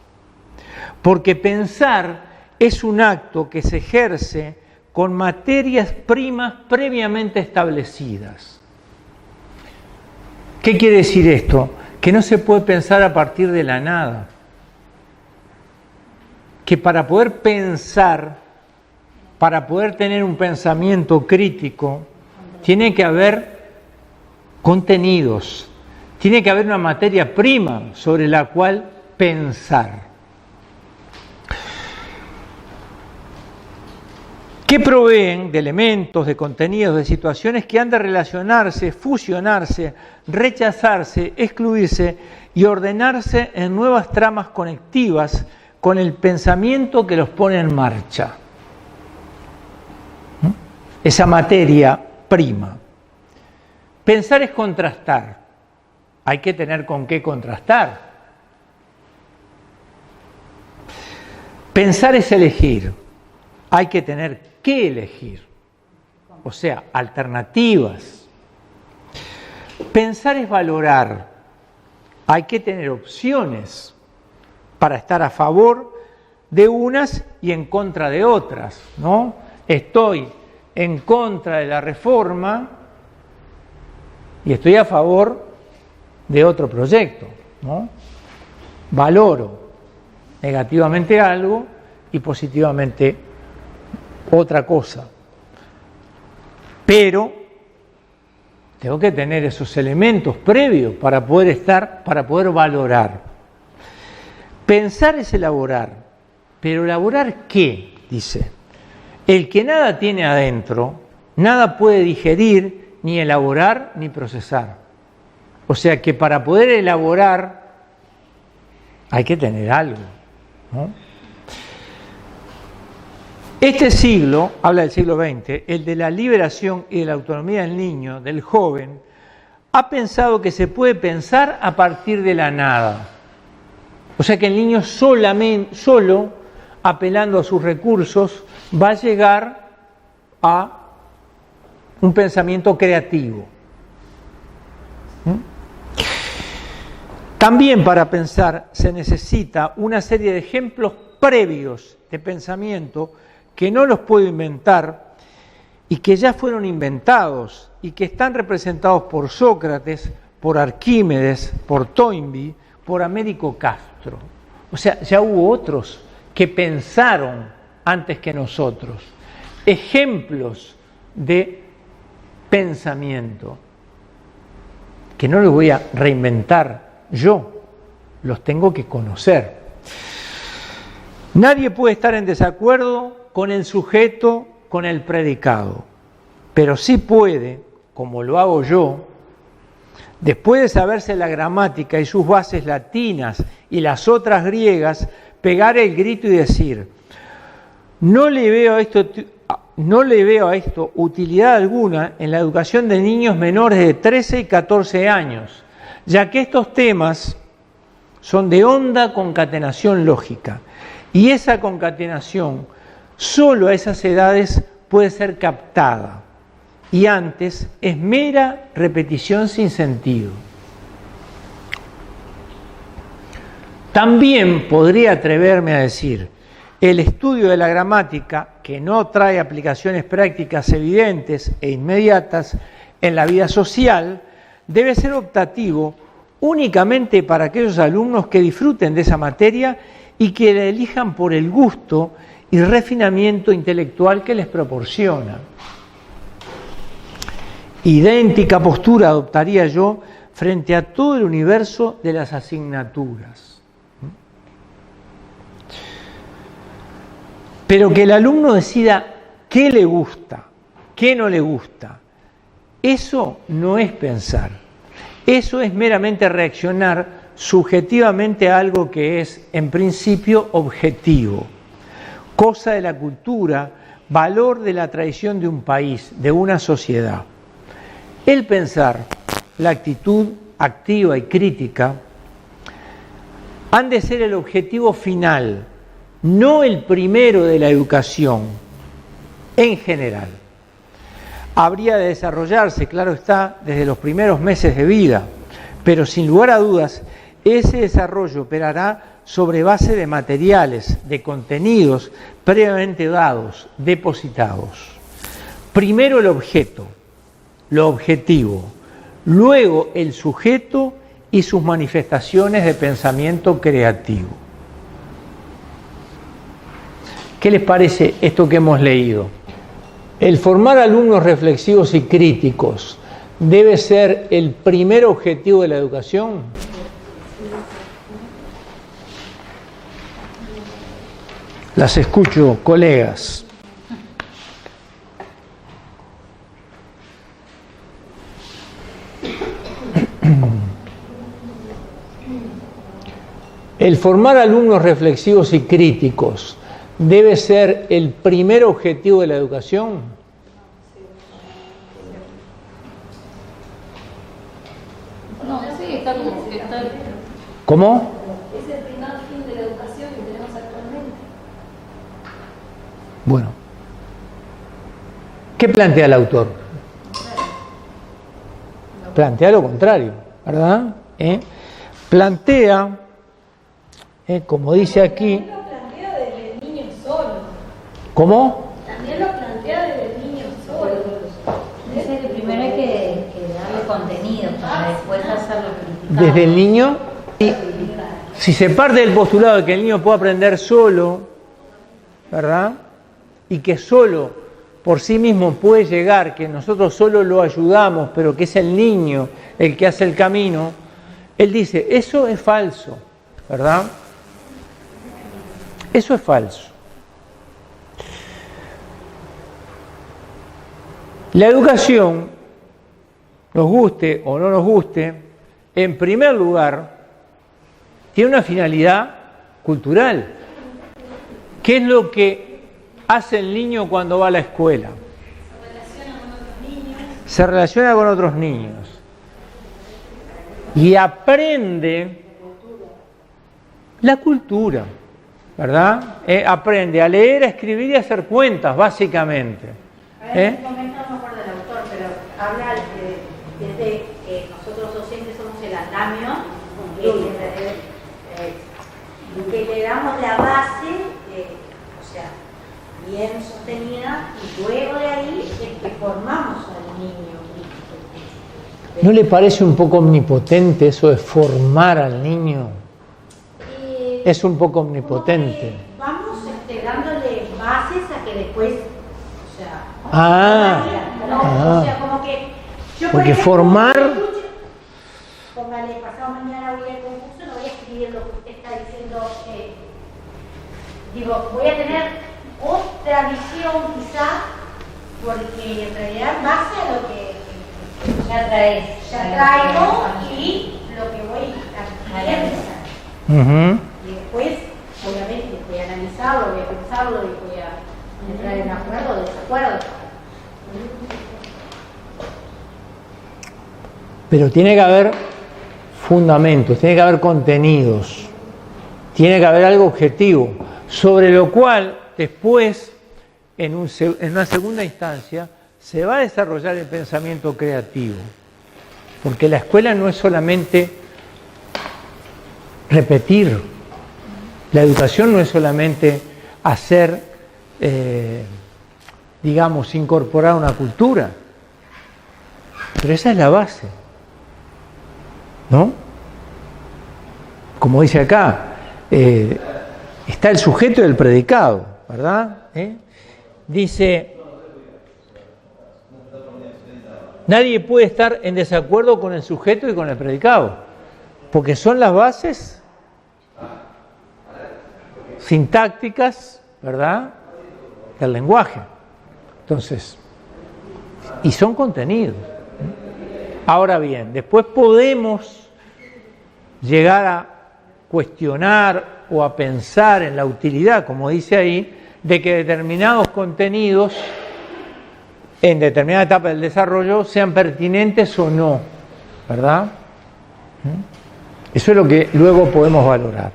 Porque pensar es un acto que se ejerce con materias primas previamente establecidas. ¿Qué quiere decir esto? Que no se puede pensar a partir de la nada. Que para poder pensar, para poder tener un pensamiento crítico, tiene que haber contenidos, tiene que haber una materia prima sobre la cual pensar. Que proveen de elementos, de contenidos, de situaciones que han de relacionarse, fusionarse, rechazarse, excluirse y ordenarse en nuevas tramas conectivas con el pensamiento que los pone en marcha. Esa materia prima. Pensar es contrastar. Hay que tener con qué contrastar. Pensar es elegir. Hay que tener que elegir, o sea, alternativas. Pensar es valorar, hay que tener opciones para estar a favor de unas y en contra de otras, ¿no? Estoy en contra de la reforma y estoy a favor de otro proyecto, ¿no? Valoro negativamente algo y positivamente otra cosa. Pero tengo que tener esos elementos previos para poder valorar. Pensar es elaborar, pero ¿elaborar qué? Dice. El que nada tiene adentro, nada puede digerir, ni elaborar, ni procesar. O sea que para poder elaborar hay que tener algo, ¿no? Este siglo, habla del siglo XX, el de la liberación y de la autonomía del niño, del joven, ha pensado que se puede pensar a partir de la nada. O sea que el niño solo, apelando a sus recursos, va a llegar a un pensamiento creativo. También para pensar se necesita una serie de ejemplos previos de pensamiento que no los puedo inventar y que ya fueron inventados y que están representados por Sócrates, por Arquímedes, por Toynbee, por Américo Castro. O sea, ya hubo otros que pensaron antes que nosotros. Ejemplos de pensamiento que no los voy a reinventar yo, los tengo que conocer. Nadie puede estar en desacuerdo con el sujeto, con el predicado, pero sí puede, como lo hago yo, después de saberse la gramática y sus bases latinas y las otras griegas, pegar el grito y decir: no le veo a esto utilidad alguna en la educación de niños menores de 13 y 14 años, ya que estos temas son de honda concatenación lógica, y esa concatenación solo a esas edades puede ser captada, y antes es mera repetición sin sentido. También podría atreverme a decir: el estudio de la gramática, que no trae aplicaciones prácticas evidentes e inmediatas en la vida social, debe ser optativo únicamente para aquellos alumnos que disfruten de esa materia y que la elijan por el gusto y refinamiento intelectual que les proporciona. Idéntica postura adoptaría yo frente a todo el universo de las asignaturas. Pero que el alumno decida qué le gusta, qué no le gusta, eso no es pensar. Eso es meramente reaccionar subjetivamente a algo que es, en principio, objetivo, cosa de la cultura, valor de la tradición de un país, de una sociedad. El pensar, la actitud activa y crítica, han de ser el objetivo final, no el primero de la educación, en general. Habría de desarrollarse, claro está, desde los primeros meses de vida, pero sin lugar a dudas, ese desarrollo operará sobre base de materiales, de contenidos previamente dados, depositados. Primero el objeto, lo objetivo, luego el sujeto y sus manifestaciones de pensamiento creativo. ¿Qué les parece esto que hemos leído? El formar alumnos reflexivos y críticos debe ser el primer objetivo de la educación. Las escucho, colegas. El formar alumnos reflexivos y críticos debe ser el primer objetivo de la educación.
No, sí, está como que está.
¿Cómo?
Es el primer fin de la educación que tenemos actualmente.
Bueno, ¿qué plantea el autor? Plantea lo contrario, ¿verdad? Plantea, como dice aquí,
Lo plantea desde
¿Cómo?
También lo plantea desde el niño solo.
Dice que primero hay que darle contenido para después hacerlo criticado.
Desde el niño, y si se parte del postulado de que el niño puede aprender solo, ¿verdad? Y que solo por sí mismo puede llegar, que nosotros solo lo ayudamos, pero que es el niño el que hace el camino, él dice, eso es falso, ¿verdad? Eso es falso. La educación, nos guste o no nos guste, en primer lugar, tiene una finalidad cultural. ¿Qué es lo que hace el niño cuando va a la escuela? Se relaciona con otros niños. Y aprende la cultura, ¿verdad? Aprende a leer, a escribir y a hacer cuentas, básicamente.
En este momento no me acuerdo del autor, pero habla desde que nosotros docentes somos el andamio, que le damos la base, o sea, bien sostenida, y luego de ahí es que formamos al niño.
¿No le parece un poco omnipotente eso de formar al niño? Es un poco omnipotente.
Vamos dándole bases a que después, o sea,
o
sea, como que yo
porque
ejemplo,
formar,
póngale, pasado mañana voy al concurso, no voy a escribir lo que usted está diciendo, digo, voy a tener otra visión quizá, porque en realidad base a lo que
ya
traigo y lo que voy a analizar. Y después, obviamente, voy a analizarlo, voy a pensarlo y voy a entrar en acuerdo o desacuerdo.
pero tiene que haber fundamentos, tiene que haber contenidos, tiene que haber algo objetivo, sobre lo cual después, en una segunda instancia, se va a desarrollar el pensamiento creativo. Porque la escuela no es solamente repetir, la educación no es solamente hacer, digamos, incorporar una cultura, pero esa es la base, ¿no? Como dice acá, está el sujeto y el predicado, ¿verdad? Dice, nadie puede estar en desacuerdo con el sujeto y con el predicado, porque son las bases sintácticas, ¿verdad?, del lenguaje. Entonces, y son contenidos. Ahora bien, después podemos llegar a cuestionar o a pensar en la utilidad, como dice ahí, de que determinados contenidos en determinada etapa del desarrollo sean pertinentes o no, ¿verdad? Eso es lo que luego podemos valorar.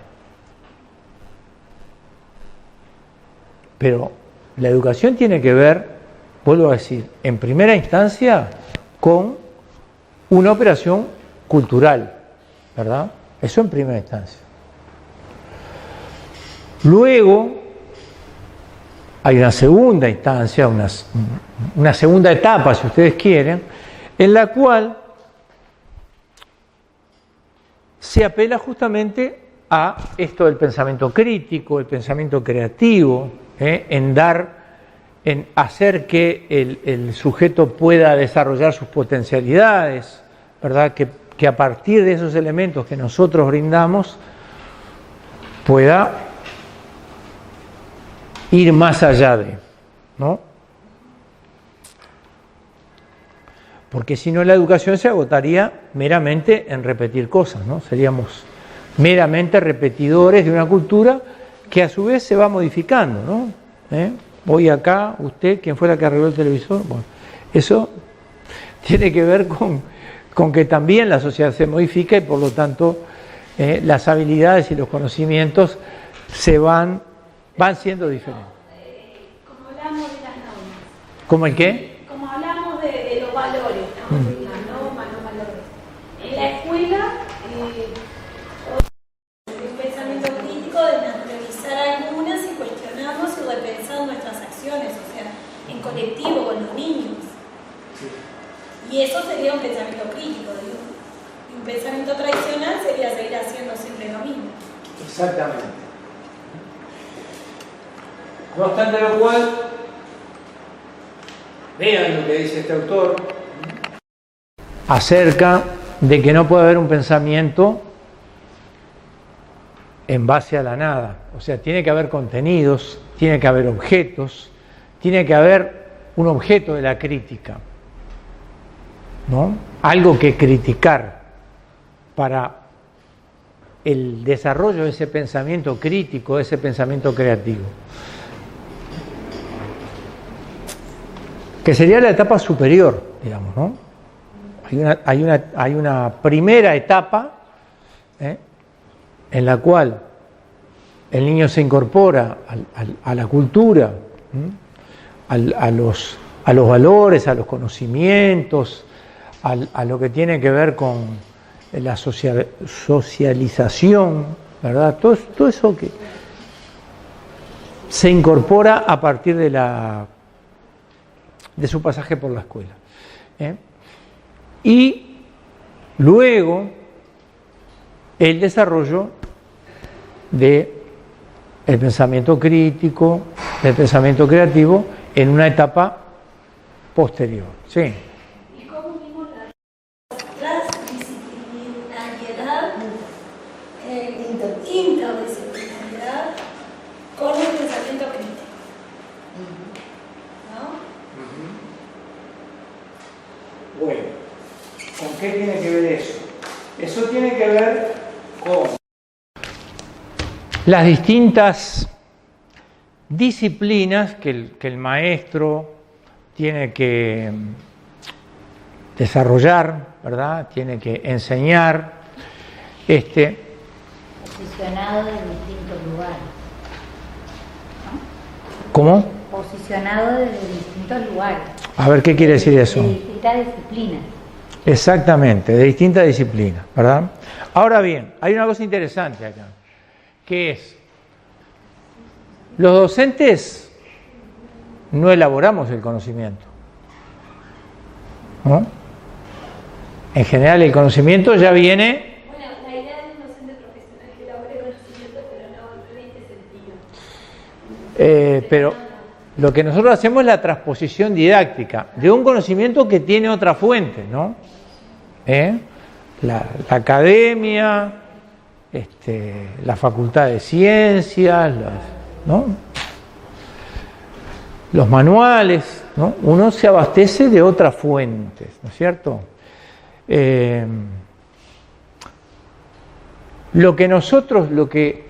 Pero la educación tiene que ver, vuelvo a decir, en primera instancia con una operación cultural, ¿verdad? Eso en primera instancia. Luego hay una segunda instancia, una segunda etapa, si ustedes quieren, en la cual se apela justamente a esto del pensamiento crítico, el pensamiento creativo, en hacer que el sujeto pueda desarrollar sus potencialidades, ¿verdad? Que a partir de esos elementos que nosotros brindamos pueda ir más allá de, ¿no? Porque si no, la educación se agotaría meramente en repetir cosas, ¿no? Seríamos meramente repetidores de una cultura que a su vez se va modificando, ¿no? Hoy acá, usted, ¿quién fue la que arregló el televisor? Bueno, eso tiene que ver con que también la sociedad se modifica y por lo tanto las habilidades y los conocimientos van siendo diferentes.
Como hablamos de las normas.
¿Cómo el qué?
Como hablamos de los valores, ¿no? Las normas, los valores. En la escuela, el pensamiento crítico de naturalizar algunas y cuestionarnos y repensar nuestras acciones. colectivo con los niños. Y eso sería un pensamiento crítico, digo. Y un pensamiento tradicional sería seguir haciendo siempre lo mismo.
Exactamente. No obstante lo cual, vean lo que dice este autor acerca de que no puede haber un pensamiento en base a la nada. O sea, tiene que haber contenidos, tiene que haber objetos, tiene que haber un objeto de la crítica, ¿no? Algo que criticar para el desarrollo de ese pensamiento crítico, de ese pensamiento creativo. Que sería la etapa superior, digamos, ¿no? Hay una primera etapa en la cual el niño se incorpora a la cultura, a los valores, a los conocimientos, a lo que tiene que ver con la socialización, ¿verdad? Todo eso que se incorpora a partir de su pasaje por la escuela. Y luego el desarrollo del pensamiento crítico, del pensamiento creativo en una etapa posterior. Sí.
¿Y cómo vimos la transdisciplinariedad, interdisciplinariedad con el pensamiento crítico? ¿No?
Bueno, ¿con qué tiene que ver eso? Eso tiene que ver con las distintas disciplinas que el maestro tiene que desarrollar, ¿verdad? Tiene que enseñar.
Posicionado en distintos lugares, ¿no?
¿Cómo?
Posicionado desde distintos lugares.
A ver, ¿qué quiere decir eso?
De distintas disciplinas.
Exactamente, de distintas disciplinas, ¿verdad? Ahora bien, hay una cosa interesante acá, que es, los docentes no elaboramos el conocimiento, ¿no? En general el conocimiento ya viene...
Bueno, la idea de un docente profesional que elabore conocimiento, pero no en este sentido.
Pero lo que nosotros hacemos es la transposición didáctica de un conocimiento que tiene otra fuente, ¿no? La academia, la facultad de ciencias, ¿no? Los manuales, ¿no? Uno se abastece de otras fuentes, ¿no es cierto? Lo que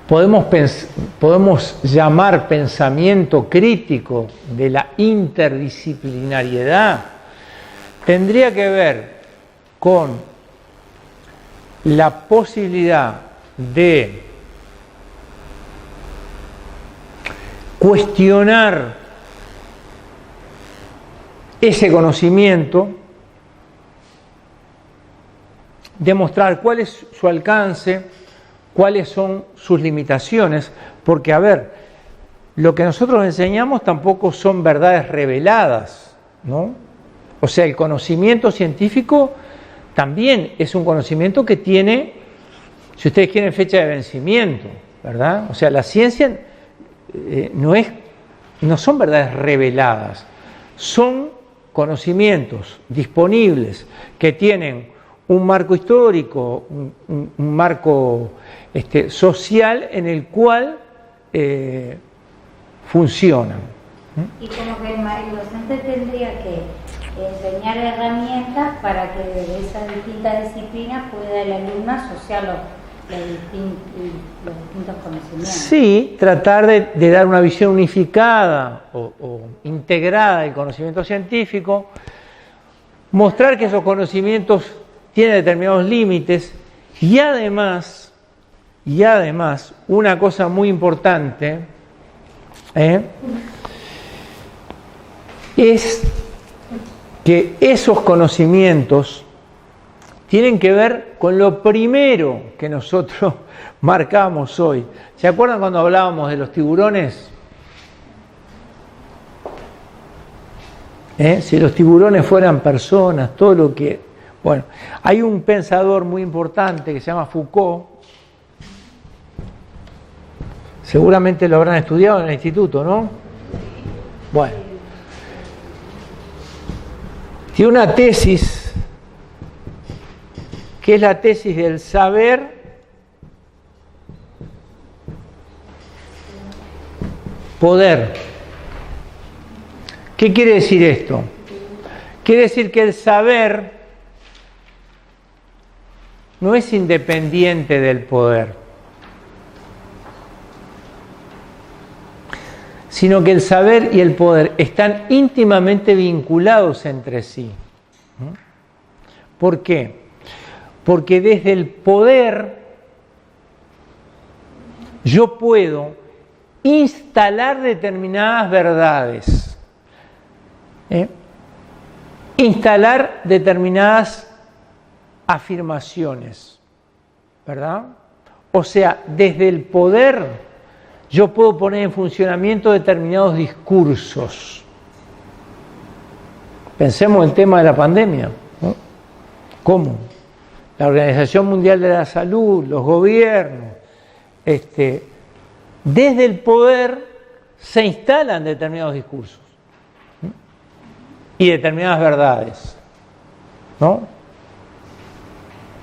podemos llamar pensamiento crítico de la interdisciplinariedad tendría que ver con la posibilidad de cuestionar ese conocimiento, demostrar cuál es su alcance, cuáles son sus limitaciones, porque, a ver, lo que nosotros enseñamos tampoco son verdades reveladas, ¿no? O sea, el conocimiento científico también es un conocimiento que tiene, si ustedes quieren, fecha de vencimiento, ¿verdad? O sea, la ciencia no son verdades reveladas, son conocimientos disponibles que tienen un marco histórico, un marco social en el cual funcionan.
Y como que el docente tendría que enseñar herramientas para que de esas distintas disciplinas pueda el alumno asociar los distintos conocimientos.
Sí, tratar de dar una visión unificada o integrada del conocimiento científico, mostrar que esos conocimientos tienen determinados límites y además, una cosa muy importante es que esos conocimientos tienen que ver con lo primero que nosotros marcamos hoy. ¿Se acuerdan cuando hablábamos de los tiburones? Si los tiburones fueran personas, todo lo que... Bueno, hay un pensador muy importante que se llama Foucault, seguramente lo habrán estudiado en el instituto, ¿no? Bueno, tiene una tesis que es la tesis del saber poder. ¿Qué quiere decir esto? Quiere decir que el saber no es independiente del poder, sino que el saber y el poder están íntimamente vinculados entre sí. ¿Por qué? Porque desde el poder yo puedo instalar determinadas verdades, instalar determinadas afirmaciones, ¿verdad? O sea, desde el poder yo puedo poner en funcionamiento determinados discursos. Pensemos en el tema de la pandemia, ¿no? ¿Cómo? La Organización Mundial de la Salud, los gobiernos, desde el poder se instalan determinados discursos, ¿no? Y determinadas verdades, ¿no?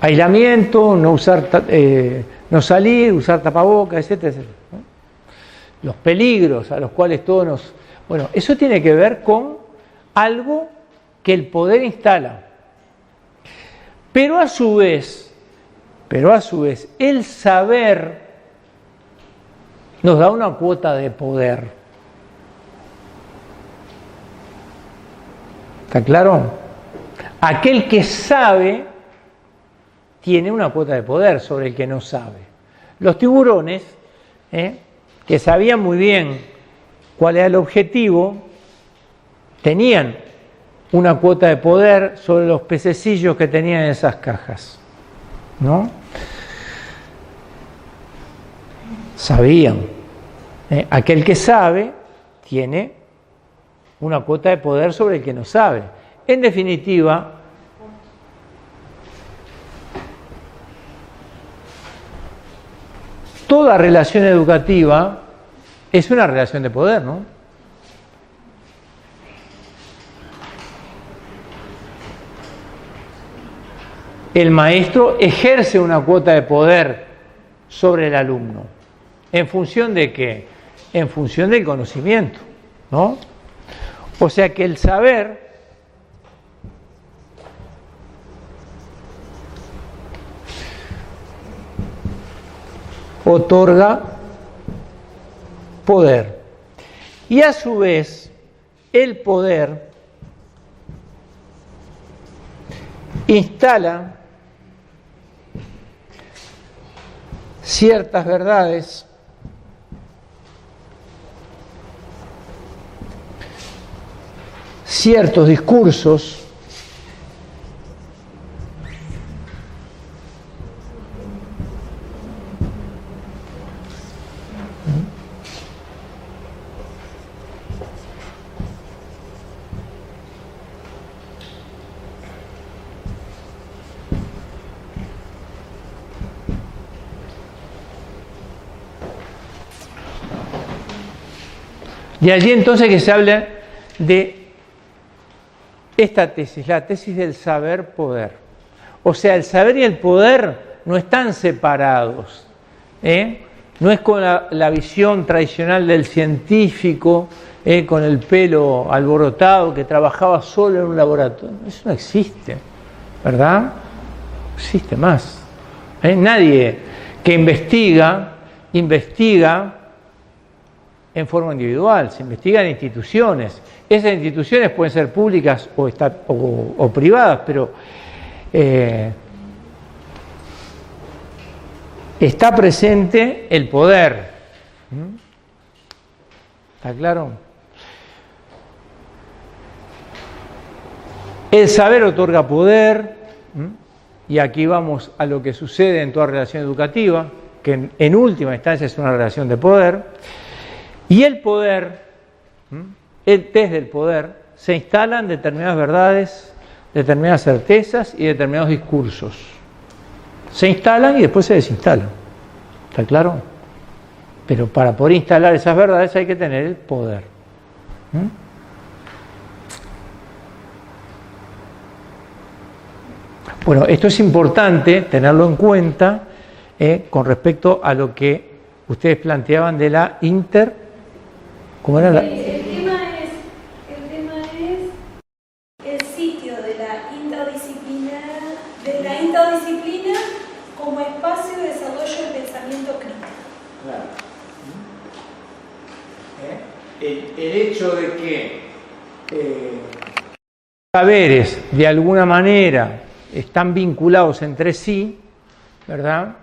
Aislamiento, no usar, no salir, usar tapabocas, etcétera, etcétera, ¿no? Los peligros a los cuales todos nos... Bueno, eso tiene que ver con algo que el poder instala. Pero a su vez, el saber nos da una cuota de poder. ¿Está claro? Aquel que sabe tiene una cuota de poder sobre el que no sabe. Los tiburones, que sabían muy bien cuál era el objetivo, tenían una cuota de poder sobre los pececillos que tenían en esas cajas, ¿no? Sabían. Aquel que sabe tiene una cuota de poder sobre el que no sabe. En definitiva, toda relación educativa es una relación de poder, ¿no? El maestro ejerce una cuota de poder sobre el alumno. ¿En función de qué? En función del conocimiento, ¿no? O sea que el saber otorga poder. Y a su vez, el poder instala ciertas verdades ciertos discursos de allí entonces que se habla de esta tesis, la tesis del saber-poder. O sea, el saber y el poder no están separados, no es con la visión tradicional del científico, con el pelo alborotado, que trabajaba solo en un laboratorio. Eso no existe, ¿verdad? No existe más. Nadie que investiga en forma individual, se investiga en instituciones. Esas instituciones pueden ser públicas o privadas, pero está presente el poder. ¿Está claro? El saber otorga poder, y aquí vamos a lo que sucede en toda relación educativa, que en última instancia es una relación de poder. Y el poder, desde el poder, se instalan determinadas verdades, determinadas certezas y determinados discursos. Se instalan y después se desinstalan. ¿Está claro? Pero para poder instalar esas verdades hay que tener el poder. Bueno, esto es importante tenerlo en cuenta con respecto a lo que ustedes planteaban de la ¿cómo era la?
El tema es el sitio de la interdisciplina como espacio de desarrollo del pensamiento crítico.
Claro. El hecho de que saberes de alguna manera están vinculados entre sí, ¿verdad?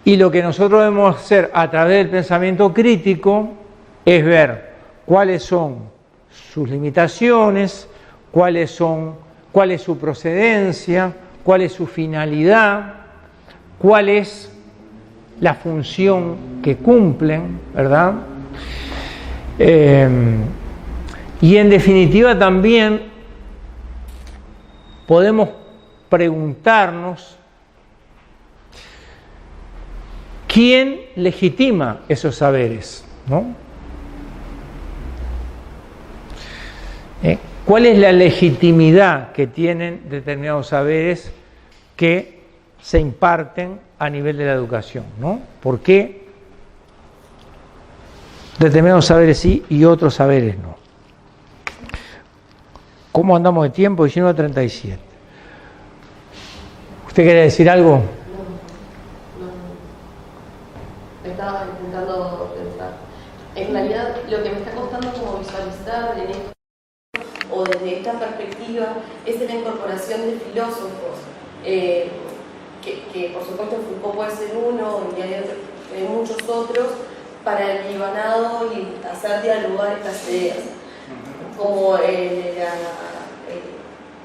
Y lo que nosotros debemos hacer a través del pensamiento crítico es ver cuáles son sus limitaciones, cuál es su procedencia, cuál es su finalidad, cuál es la función que cumplen, ¿verdad? Y en definitiva también podemos preguntarnos quién legitima esos saberes, ¿no? ¿Cuál es la legitimidad que tienen determinados saberes que se imparten a nivel de la educación, ¿no? ¿Por qué determinados saberes sí y otros saberes no? ¿Cómo andamos de tiempo? 19:37. ¿Usted quiere decir algo?
No. Estaba intentando pensar. En realidad, lo que me está costando como visualizar en esto, o desde esta perspectiva, es la incorporación de filósofos, que por supuesto Foucault puede ser uno, y hay muchos otros, para el libanado y hacer dialogar estas ideas, como la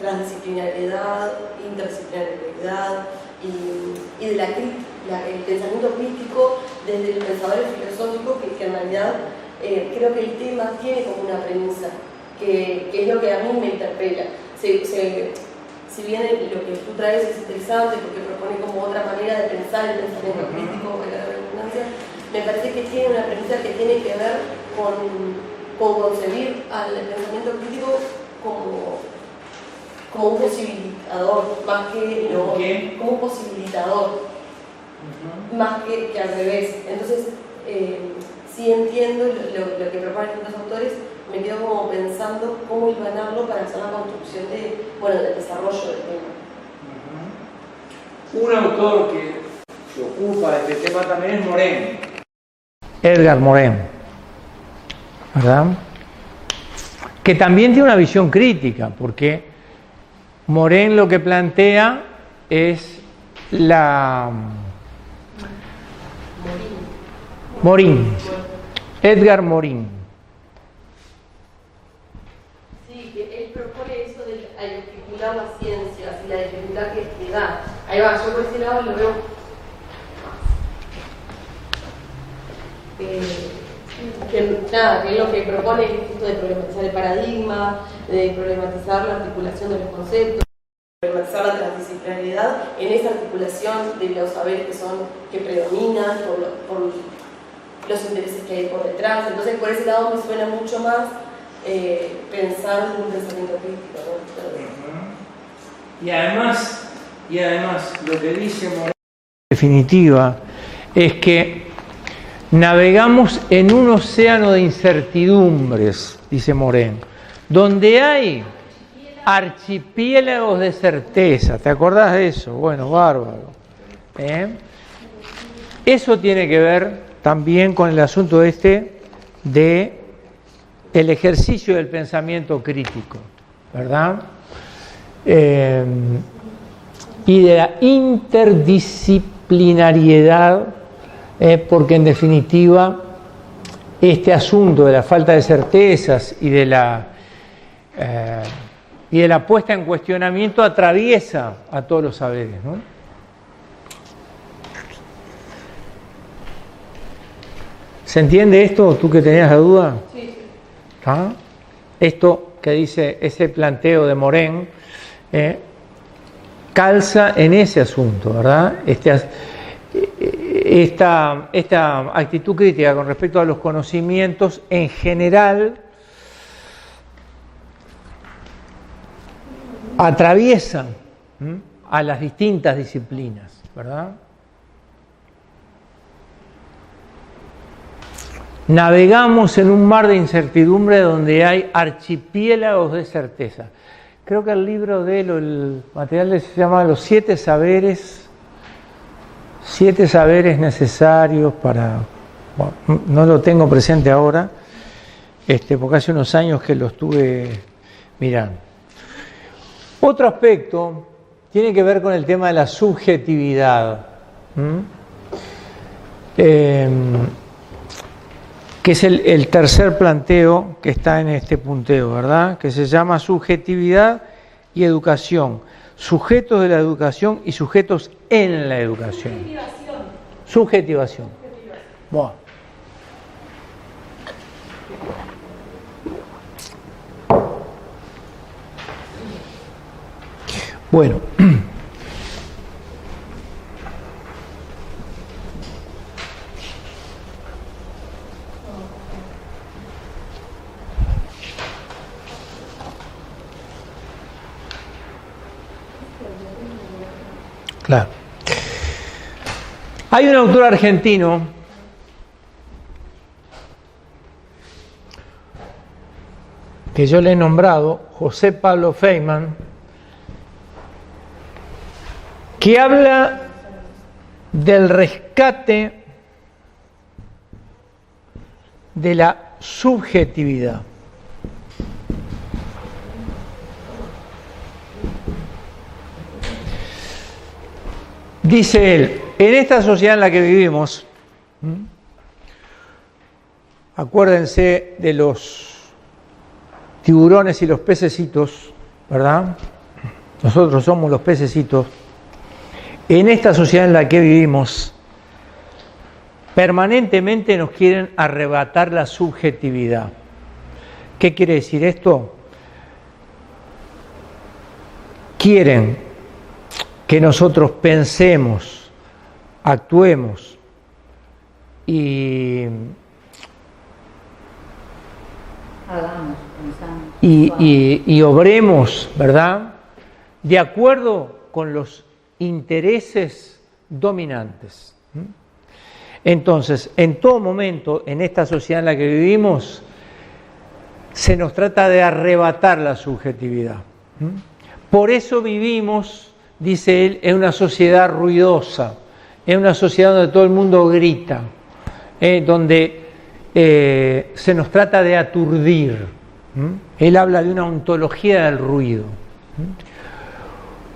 transdisciplinariedad, interdisciplinariedad y de el pensamiento crítico desde los pensadores filosóficos, que en realidad creo que el tema tiene como una premisa, que es lo que a mí me interpela. Si bien lo que tú traes es interesante porque propone como otra manera de pensar el pensamiento crítico, la redundancia, me parece que tiene una premisa que tiene que ver con concebir al pensamiento crítico como un posibilitador, más que como un posibilitador, más que al revés. Entonces, sí entiendo lo que proponen estos autores, me quedo como pensando cómo hilvanarlo para hacer la construcción del desarrollo del tema.
Un autor que se ocupa de este tema también es Morin. Edgar Morin, ¿verdad? Que también tiene una visión crítica, porque Morin lo que plantea es Edgar Morin.
Sí, que él propone eso de articular las ciencias y la dificultad que da. Ahí va, yo por ese lado lo veo que es lo que propone esto de problematizar el paradigma, de problematizar la articulación de los conceptos, problematizar la transdisciplinariedad en esa articulación de los saberes que predominan por los intereses que hay por detrás. Entonces, por ese lado me suena mucho más pensar en un pensamiento crítico, ¿no?
Y además lo que dice Morin en definitiva es que navegamos en un océano de incertidumbres, dice Morin, donde hay archipiélagos de certeza. ¿Te acordás de eso? Bueno, bárbaro. Eso tiene que ver también con el asunto de el ejercicio del pensamiento crítico, ¿verdad? Y de la interdisciplinariedad, porque en definitiva este asunto de la falta de certezas y de la puesta en cuestionamiento atraviesa a todos los saberes, ¿no? ¿Se entiende esto? ¿Tú que tenías la duda?
Sí.
¿Ah? esto que dice ese planteo de Morén, calza en ese asunto, ¿verdad? Esta actitud crítica con respecto a los conocimientos en general atraviesa a las distintas disciplinas, ¿verdad? Navegamos en un mar de incertidumbre donde hay archipiélagos de certeza. Creo que el libro de él, o el material se llama Los 7 saberes necesarios para... Bueno, no lo tengo presente ahora, porque hace unos años que lo estuve mirando. Otro aspecto tiene que ver con el tema de la subjetividad, que es el tercer planteo que está en este punteo, ¿verdad? Que se llama subjetividad y educación. Sujetos de la educación y sujetos en la educación. Subjetivación. Bueno. Bueno. Claro. Hay un autor argentino que yo le he nombrado, José Pablo Feynman, que habla del rescate de la subjetividad. Dice él, en esta sociedad en la que vivimos, acuérdense de los tiburones y los pececitos, ¿verdad? Nosotros somos los pececitos. En esta sociedad en la que vivimos, permanentemente nos quieren arrebatar la subjetividad. ¿Qué quiere decir esto? Quieren que nosotros pensemos, actuemos y obremos, ¿verdad?, de acuerdo con los intereses dominantes. Entonces, en todo momento, en esta sociedad en la que vivimos, se nos trata de arrebatar la subjetividad. Por eso vivimos, dice él, en una sociedad ruidosa, en una sociedad donde todo el mundo grita, donde se nos trata de aturdir. Él habla de una ontología del ruido.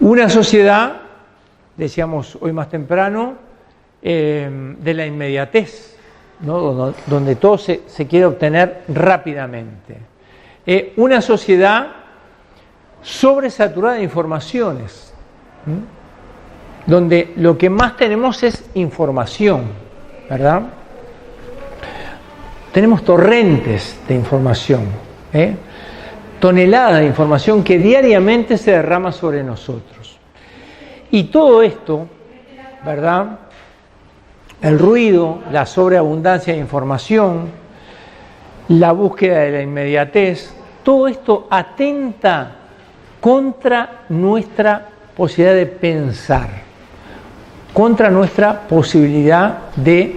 Una sociedad, decíamos hoy más temprano, de la inmediatez, ¿no?, donde todo se quiere obtener rápidamente. Una sociedad sobresaturada de informaciones, donde lo que más tenemos es información, ¿verdad? Tenemos torrentes de información, toneladas de información que diariamente se derrama sobre nosotros. Y todo esto, ¿verdad?, el ruido, la sobreabundancia de información, la búsqueda de la inmediatez, todo esto atenta contra nuestra posibilidad de pensar, contra nuestra posibilidad de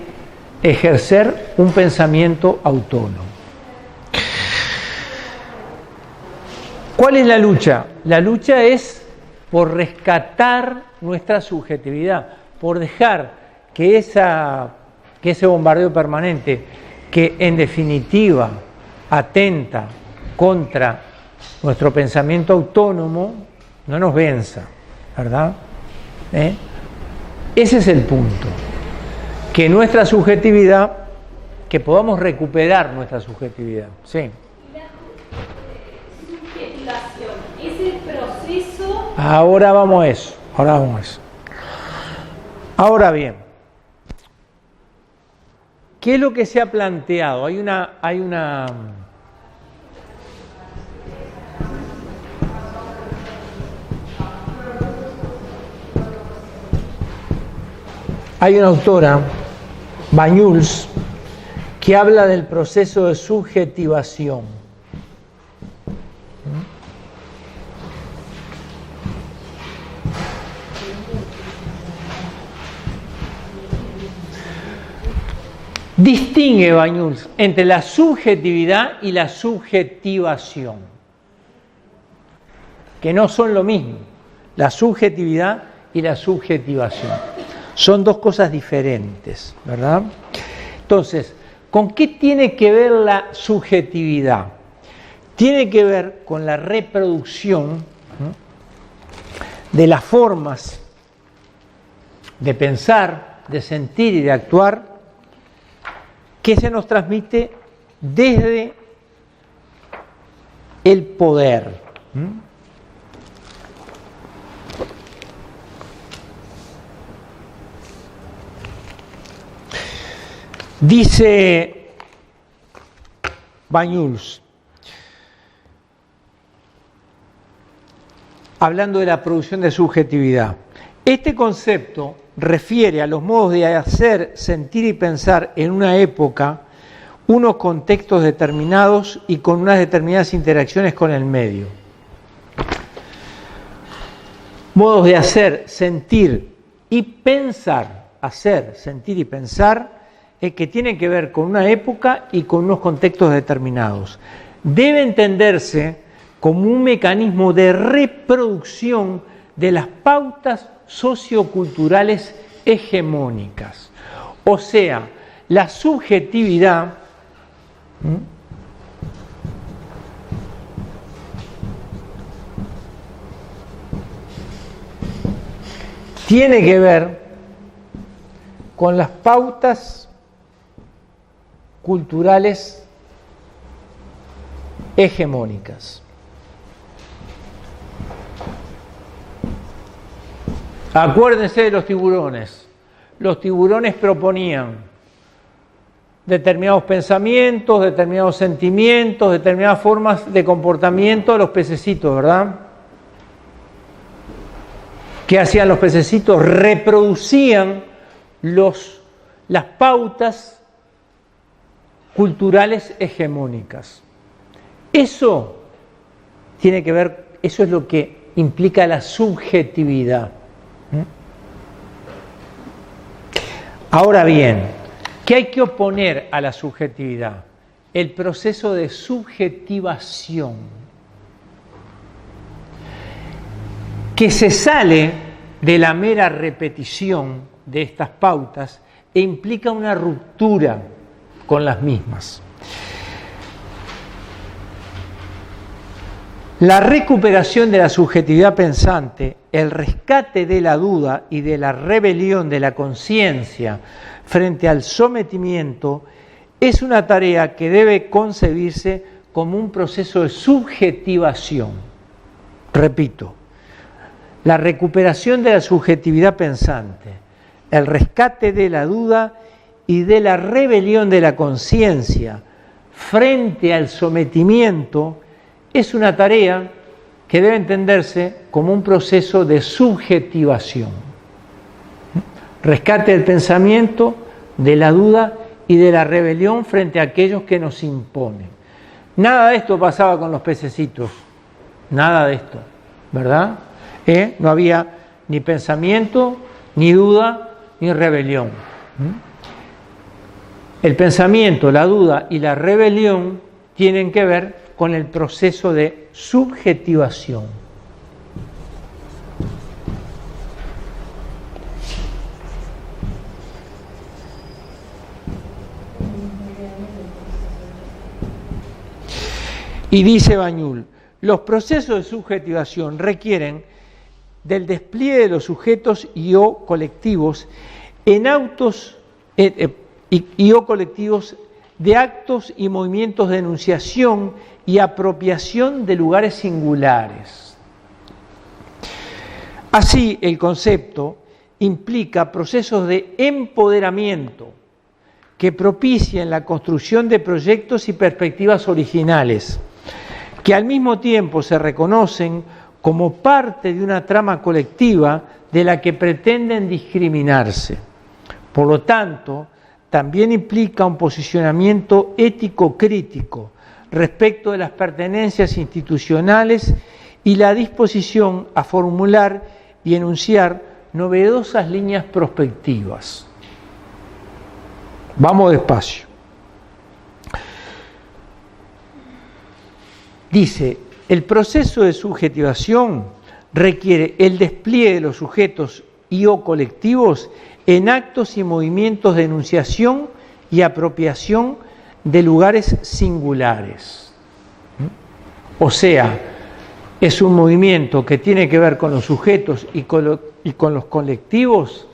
ejercer un pensamiento autónomo. ¿Cuál es la lucha? La lucha es por rescatar nuestra subjetividad, por dejar que ese bombardeo permanente, que en definitiva atenta contra nuestro pensamiento autónomo, no nos venza, ¿verdad? Ese es el punto. Que nuestra subjetividad, que podamos recuperar nuestra subjetividad. Sí.
Subjetivación, es el proceso...
Ahora vamos a eso. Ahora bien, ¿qué es lo que se ha planteado? Hay una Hay una autora, Banyuls, que habla del proceso de subjetivación. Distingue Banyuls entre la subjetividad y la subjetivación, que no son lo mismo, la subjetividad y la subjetivación. Son dos cosas diferentes, ¿verdad? Entonces, ¿con qué tiene que ver la subjetividad? Tiene que ver con la reproducción de las formas de pensar, de sentir y de actuar que se nos transmite desde el poder. Dice Banyuls, hablando de la producción de subjetividad, este concepto refiere a los modos de hacer, sentir y pensar en una época, unos contextos determinados y con unas determinadas interacciones con el medio. Modos de hacer, sentir y pensar, hacer, sentir y pensar, que tienen que ver con una época y con unos contextos determinados. Debe entenderse como un mecanismo de reproducción de las pautas socioculturales hegemónicas. O sea, la subjetividad tiene que ver con las pautas culturales hegemónicas. Acuérdense de los tiburones. Los tiburones proponían determinados pensamientos, determinados sentimientos, determinadas formas de comportamiento a los pececitos, ¿verdad? ¿Qué hacían los pececitos? Reproducían las pautas culturales hegemónicas. Eso tiene que ver, eso es lo que implica la subjetividad. Ahora bien, ¿qué hay que oponer a la subjetividad? El proceso de subjetivación, que se sale de la mera repetición de estas pautas e implica una ruptura con las mismas. La recuperación de la subjetividad pensante, el rescate de la duda y de la rebelión de la conciencia frente al sometimiento es una tarea que debe concebirse como un proceso de subjetivación. Repito, la recuperación de la subjetividad pensante, el rescate de la duda y de la rebelión de la conciencia frente al sometimiento es una tarea que debe entenderse como un proceso de subjetivación. Rescate del pensamiento, de la duda y de la rebelión frente a aquellos que nos imponen. Nada de esto pasaba con los pececitos, nada de esto, ¿verdad? No había ni pensamiento, ni duda, ni rebelión. El pensamiento, la duda y la rebelión tienen que ver con el proceso de subjetivación. Y dice Banyuls, los procesos de subjetivación requieren del despliegue de los sujetos y o colectivos en autos y o colectivos de actos y movimientos de enunciación y apropiación de lugares singulares. Así, el concepto implica procesos de empoderamiento que propicien la construcción de proyectos y perspectivas originales, que al mismo tiempo se reconocen como parte de una trama colectiva de la que pretenden discriminarse. Por lo tanto, también implica un posicionamiento ético crítico respecto de las pertenencias institucionales y la disposición a formular y enunciar novedosas líneas prospectivas. Vamos despacio. Dice, el proceso de subjetivación requiere el despliegue de los sujetos y o colectivos en actos y movimientos de enunciación y apropiación de lugares singulares. O sea, es un movimiento que tiene que ver con los sujetos y con los colectivos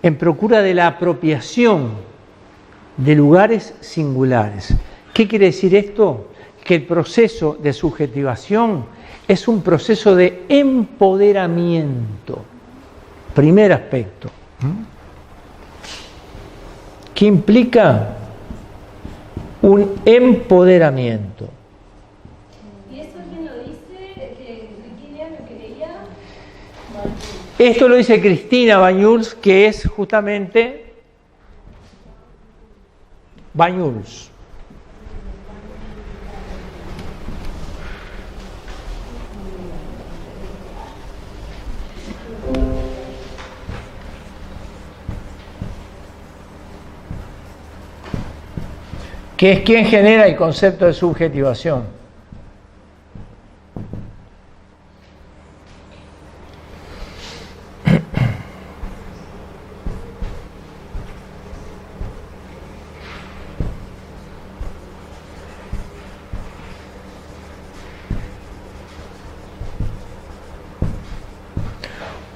en procura de la apropiación de lugares singulares. ¿Qué quiere decir esto? Que el proceso de subjetivación es un proceso de empoderamiento. Primer aspecto. ¿Qué implica? Un empoderamiento.
¿Y eso quién lo dice? ¿Quién era lo que leía?
Esto lo dice Cristina Banyuls, que es justamente Banyuls. Que es quien genera el concepto de subjetivación.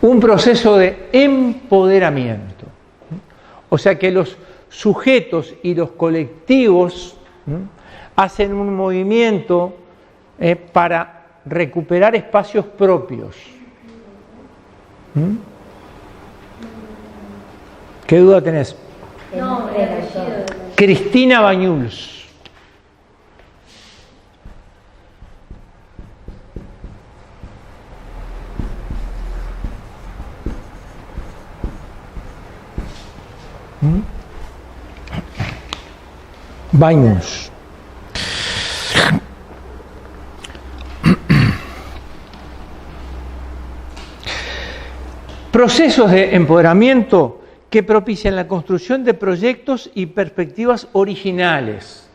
Un proceso de empoderamiento. O sea que los sujetos y los colectivos hacen un movimiento para recuperar espacios propios. ¿Qué duda tenés?
Nombre, apellido.
Cristina Banyuls. Banyuls. Procesos de empoderamiento que propician la construcción de proyectos y perspectivas originales.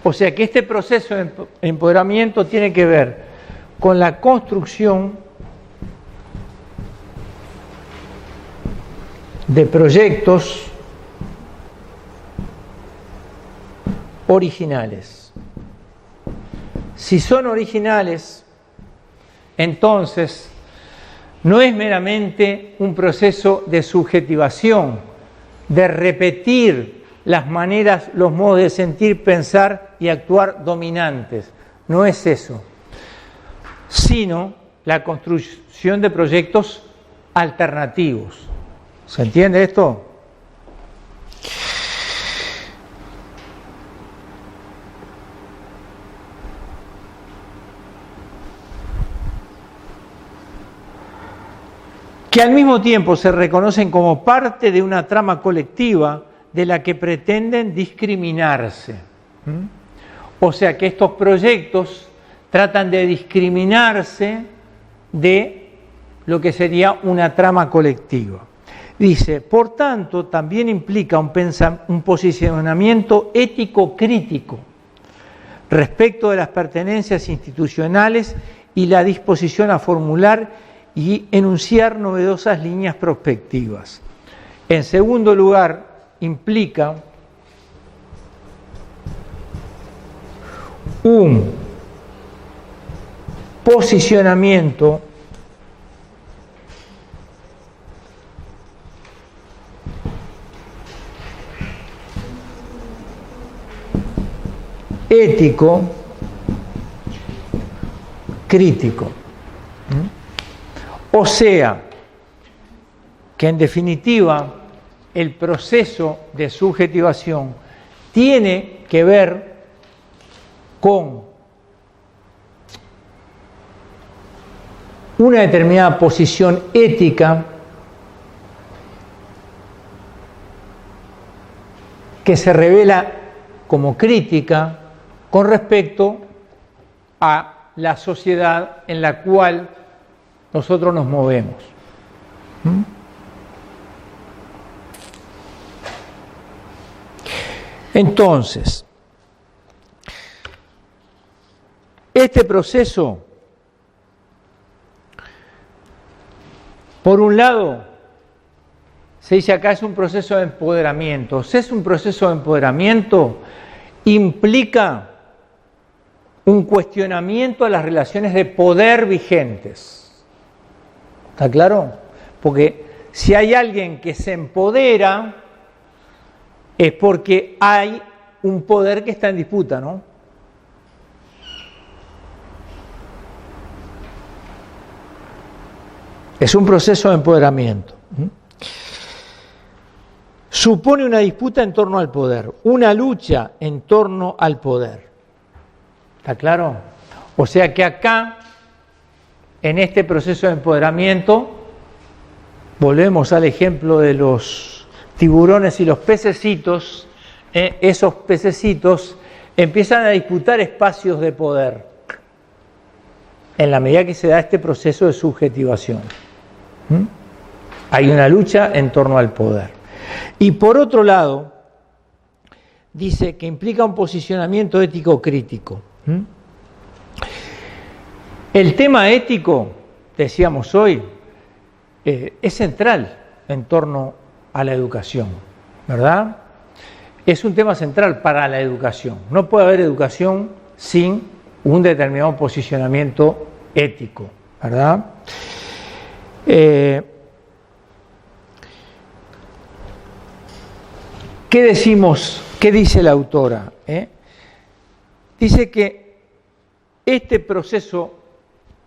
O sea que este proceso de empoderamiento tiene que ver con la construcción de proyectos originales. Si son originales, entonces no es meramente un proceso de subjetivación, de repetir las maneras, los modos de sentir, pensar y actuar dominantes. No es eso, sino la construcción de proyectos alternativos. ¿Se entiende esto? Que al mismo tiempo se reconocen como parte de una trama colectiva de la que pretenden discriminarse. O sea que estos proyectos tratan de discriminarse de lo que sería una trama colectiva. Dice, por tanto, también implica un posicionamiento ético crítico respecto de las pertenencias institucionales y la disposición a formular y enunciar novedosas líneas prospectivas. En segundo lugar, implica un posicionamiento ético crítico. O sea, que en definitiva el proceso de subjetivación tiene que ver con una determinada posición ética que se revela como crítica con respecto a la sociedad en la cual nosotros nos movemos. Entonces, este proceso, por un lado, se dice acá es un proceso de empoderamiento. Si es un proceso de empoderamiento, implica un cuestionamiento a las relaciones de poder vigentes. ¿Está claro? Porque si hay alguien que se empodera, es porque hay un poder que está en disputa, ¿no? Es un proceso de empoderamiento. Supone una disputa en torno al poder, una lucha en torno al poder. ¿Está claro? O sea que acá, en este proceso de empoderamiento, volvemos al ejemplo de los tiburones y los pececitos, esos pececitos empiezan a disputar espacios de poder en la medida que se da este proceso de subjetivación. Hay una lucha en torno al poder. Y por otro lado, dice que implica un posicionamiento ético crítico. El tema ético, decíamos hoy, es central en torno a la educación, ¿verdad? Es un tema central para la educación. No puede haber educación sin un determinado posicionamiento ético, ¿verdad? ¿Qué decimos? ¿Qué dice la autora? Dice que este proceso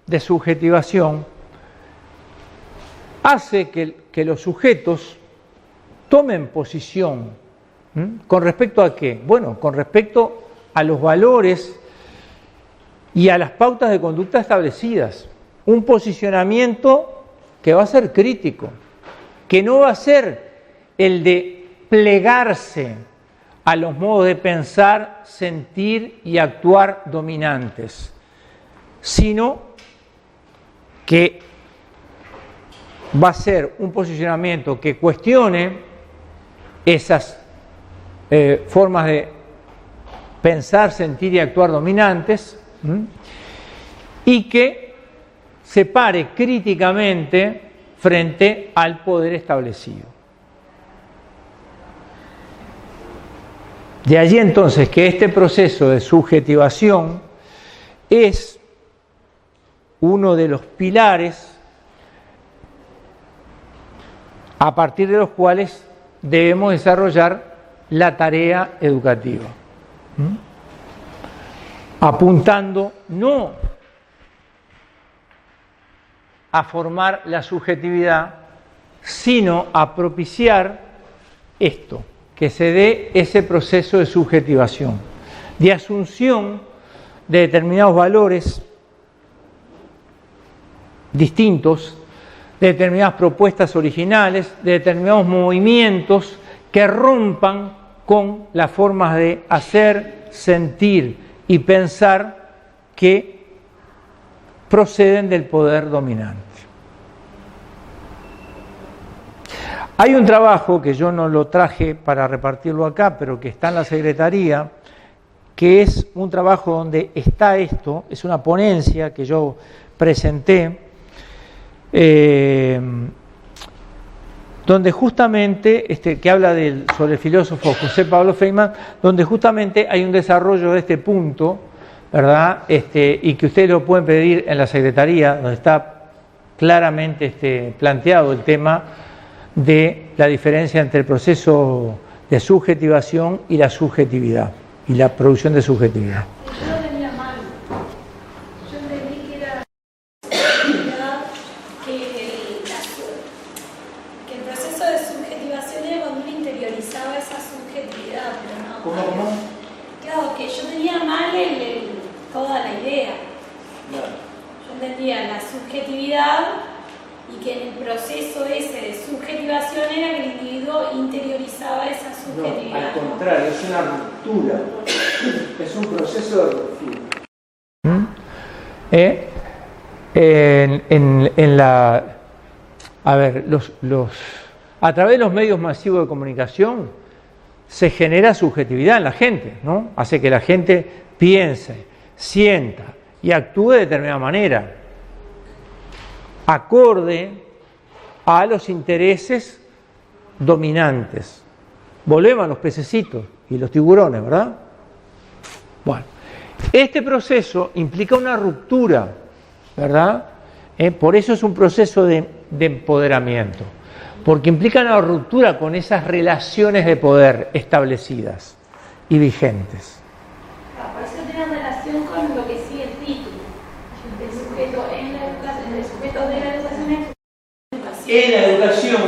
de subjetivación hace que los sujetos tomen posición. ¿Con respecto a qué? Bueno, con respecto a los valores y a las pautas de conducta establecidas. Un posicionamiento que va a ser crítico, que no va a ser el de plegarse a los modos de pensar, sentir y actuar dominantes, sino que va a ser un posicionamiento que cuestione esas formas de pensar, sentir y actuar dominantes, y que se pare críticamente frente al poder establecido. De allí entonces que este proceso de subjetivación es uno de los pilares a partir de los cuales debemos desarrollar la tarea educativa, apuntando no a formar la subjetividad, sino a propiciar esto, que se dé ese proceso de subjetivación, de asunción de determinados valores distintos, de determinadas propuestas originales, de determinados movimientos que rompan con las formas de hacer, sentir y pensar que proceden del poder dominante. Hay un trabajo que yo no lo traje para repartirlo acá, pero que está en la Secretaría, que es un trabajo donde está esto, es una ponencia que yo presenté, donde justamente, que habla sobre el filósofo José Pablo Feynman, donde justamente hay un desarrollo de este punto, ¿verdad? Y que ustedes lo pueden pedir en la Secretaría, donde está claramente planteado el tema de la diferencia entre el proceso de subjetivación y la subjetividad, y la producción de subjetividad.
Yo lo tenía mal. Yo entendí que era que el proceso de subjetivación era cuando uno interiorizaba esa subjetividad, pero no.
¿Cómo?
Claro, que yo tenía mal toda la idea. Yo entendía la subjetividad y que en el proceso ese de subjetivación era que el individuo interiorizaba esa subjetividad. subjetividad.
al contrario, es una ruptura. Es un proceso de ruptura. A través de los medios masivos de comunicación se genera subjetividad en la gente, ¿no? Hace que la gente piense, sienta y actúe de determinada manera, acorde a los intereses dominantes. Volvemos a los pececitos y los tiburones, ¿verdad? Bueno, este proceso implica una ruptura, ¿verdad? Por eso es un proceso de empoderamiento, porque implica una ruptura con esas relaciones de poder establecidas y vigentes.
Por eso tiene relación con lo que sigue el título. El sujeto en la educación, el sujeto de la educación es
En la educación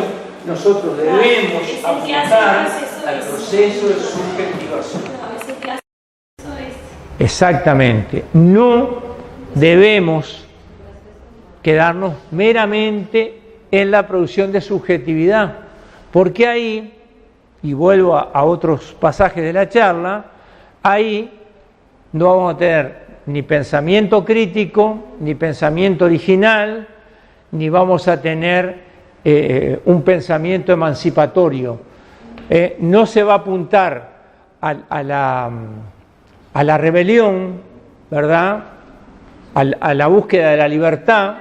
nosotros debemos apuntar al proceso de subjetivación. Exactamente. No debemos quedarnos meramente en la producción de subjetividad, porque ahí, y vuelvo a otros pasajes de la charla, ahí no vamos a tener ni pensamiento crítico, ni pensamiento original, ni vamos a tener un pensamiento emancipatorio. No se va a apuntar a la rebelión, ¿verdad? A la búsqueda de la libertad,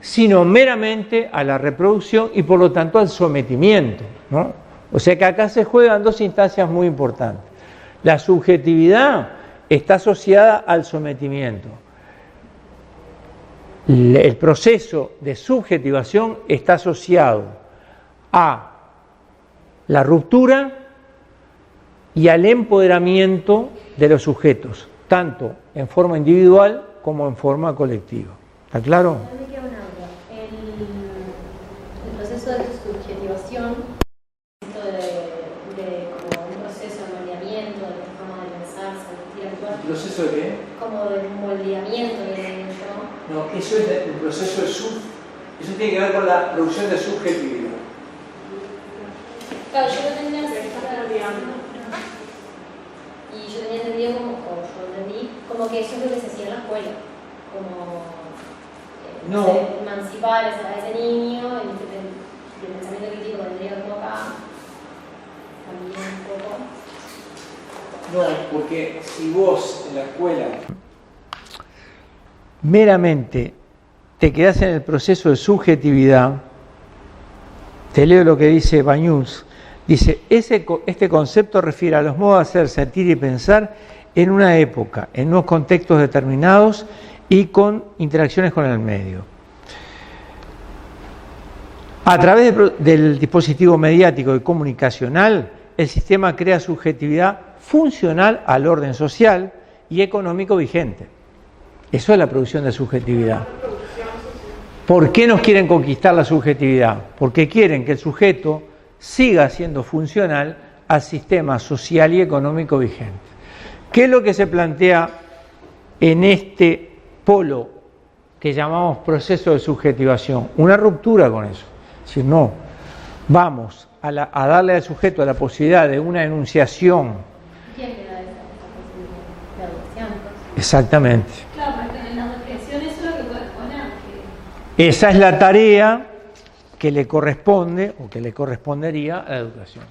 sino meramente a la reproducción y por lo tanto al sometimiento, ¿no? O sea que acá se juegan dos instancias muy importantes. La subjetividad está asociada al sometimiento. El proceso de subjetivación está asociado a la ruptura y al empoderamiento de los sujetos, tanto en forma individual como en forma colectiva. ¿Está claro?
Me queda una duda. El proceso de subjetivación, como un proceso de moldeamiento de la forma de pensar, sentir, actuar.
¿El proceso de qué?
Como de moldeamiento de
No, eso es el proceso de eso tiene que ver con la producción de subjetividad.
Claro, yo lo tenía y yo tenía entendido como que eso es lo que se hacía en la escuela, como emancipar a ese niño, el pensamiento crítico vendría como acá, también un poco.
No, porque si vos en la escuela meramente te quedás en el proceso de subjetividad, te leo lo que dice Bañuls, dice, este concepto refiere a los modos de hacer, sentir y pensar en una época, en unos contextos determinados y con interacciones con el medio. A través del dispositivo mediático y comunicacional, el sistema crea subjetividad funcional al orden social y económico vigente. Eso es la producción de subjetividad. ¿Por qué nos quieren conquistar la subjetividad? Porque quieren que el sujeto siga siendo funcional al sistema social y económico vigente. ¿Qué es lo que se plantea en este polo que llamamos proceso de subjetivación? Una ruptura con eso. Es decir, no, vamos a darle al sujeto la posibilidad de una enunciación.
¿Quién le da esa posibilidad? La educación.
Exactamente.
Claro, porque en la reflexión eso es lo que corresponde.
Esa es la tarea que le corresponde o que le correspondería a la educación.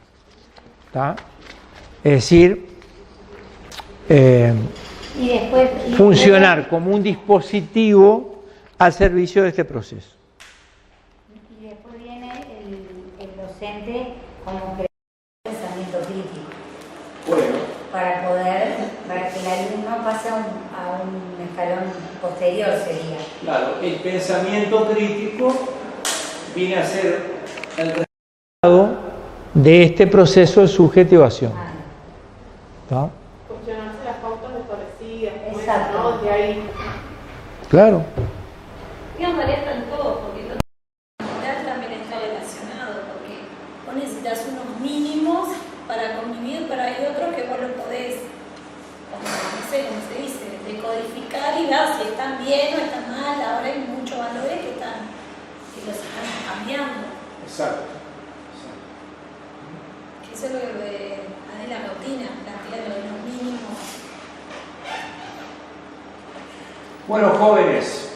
¿Está? Es decir, funcionar como un dispositivo al servicio de este proceso.
Y después viene el docente como pensamiento crítico.
Bueno.
Para que el alumno pase a un escalón posterior sería.
Claro, el pensamiento crítico viene a ser el resultado de este proceso de subjetivación. ¿Está?
Cuestionarse las pautas establecidas.
Exacto.
¿No? De ahí.
Claro.
Y en realidad están todos, porque lo cultural también está relacionado, porque vos necesitas unos mínimos para convivir, pero hay otros que vos los podés, no sé cómo se dice, decodificar y ver si están bien o están mal. Ahora hay muchos valores que los están cambiando.
Exacto.
Que ser lo de la rutina, los mínimos.
Bueno, jóvenes,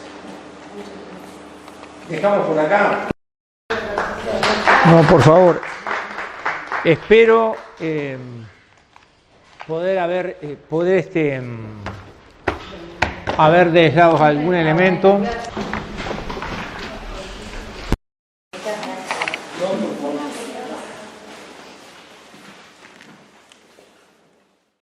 dejamos por acá. No, por favor. Espero poder haber deslado algún elemento.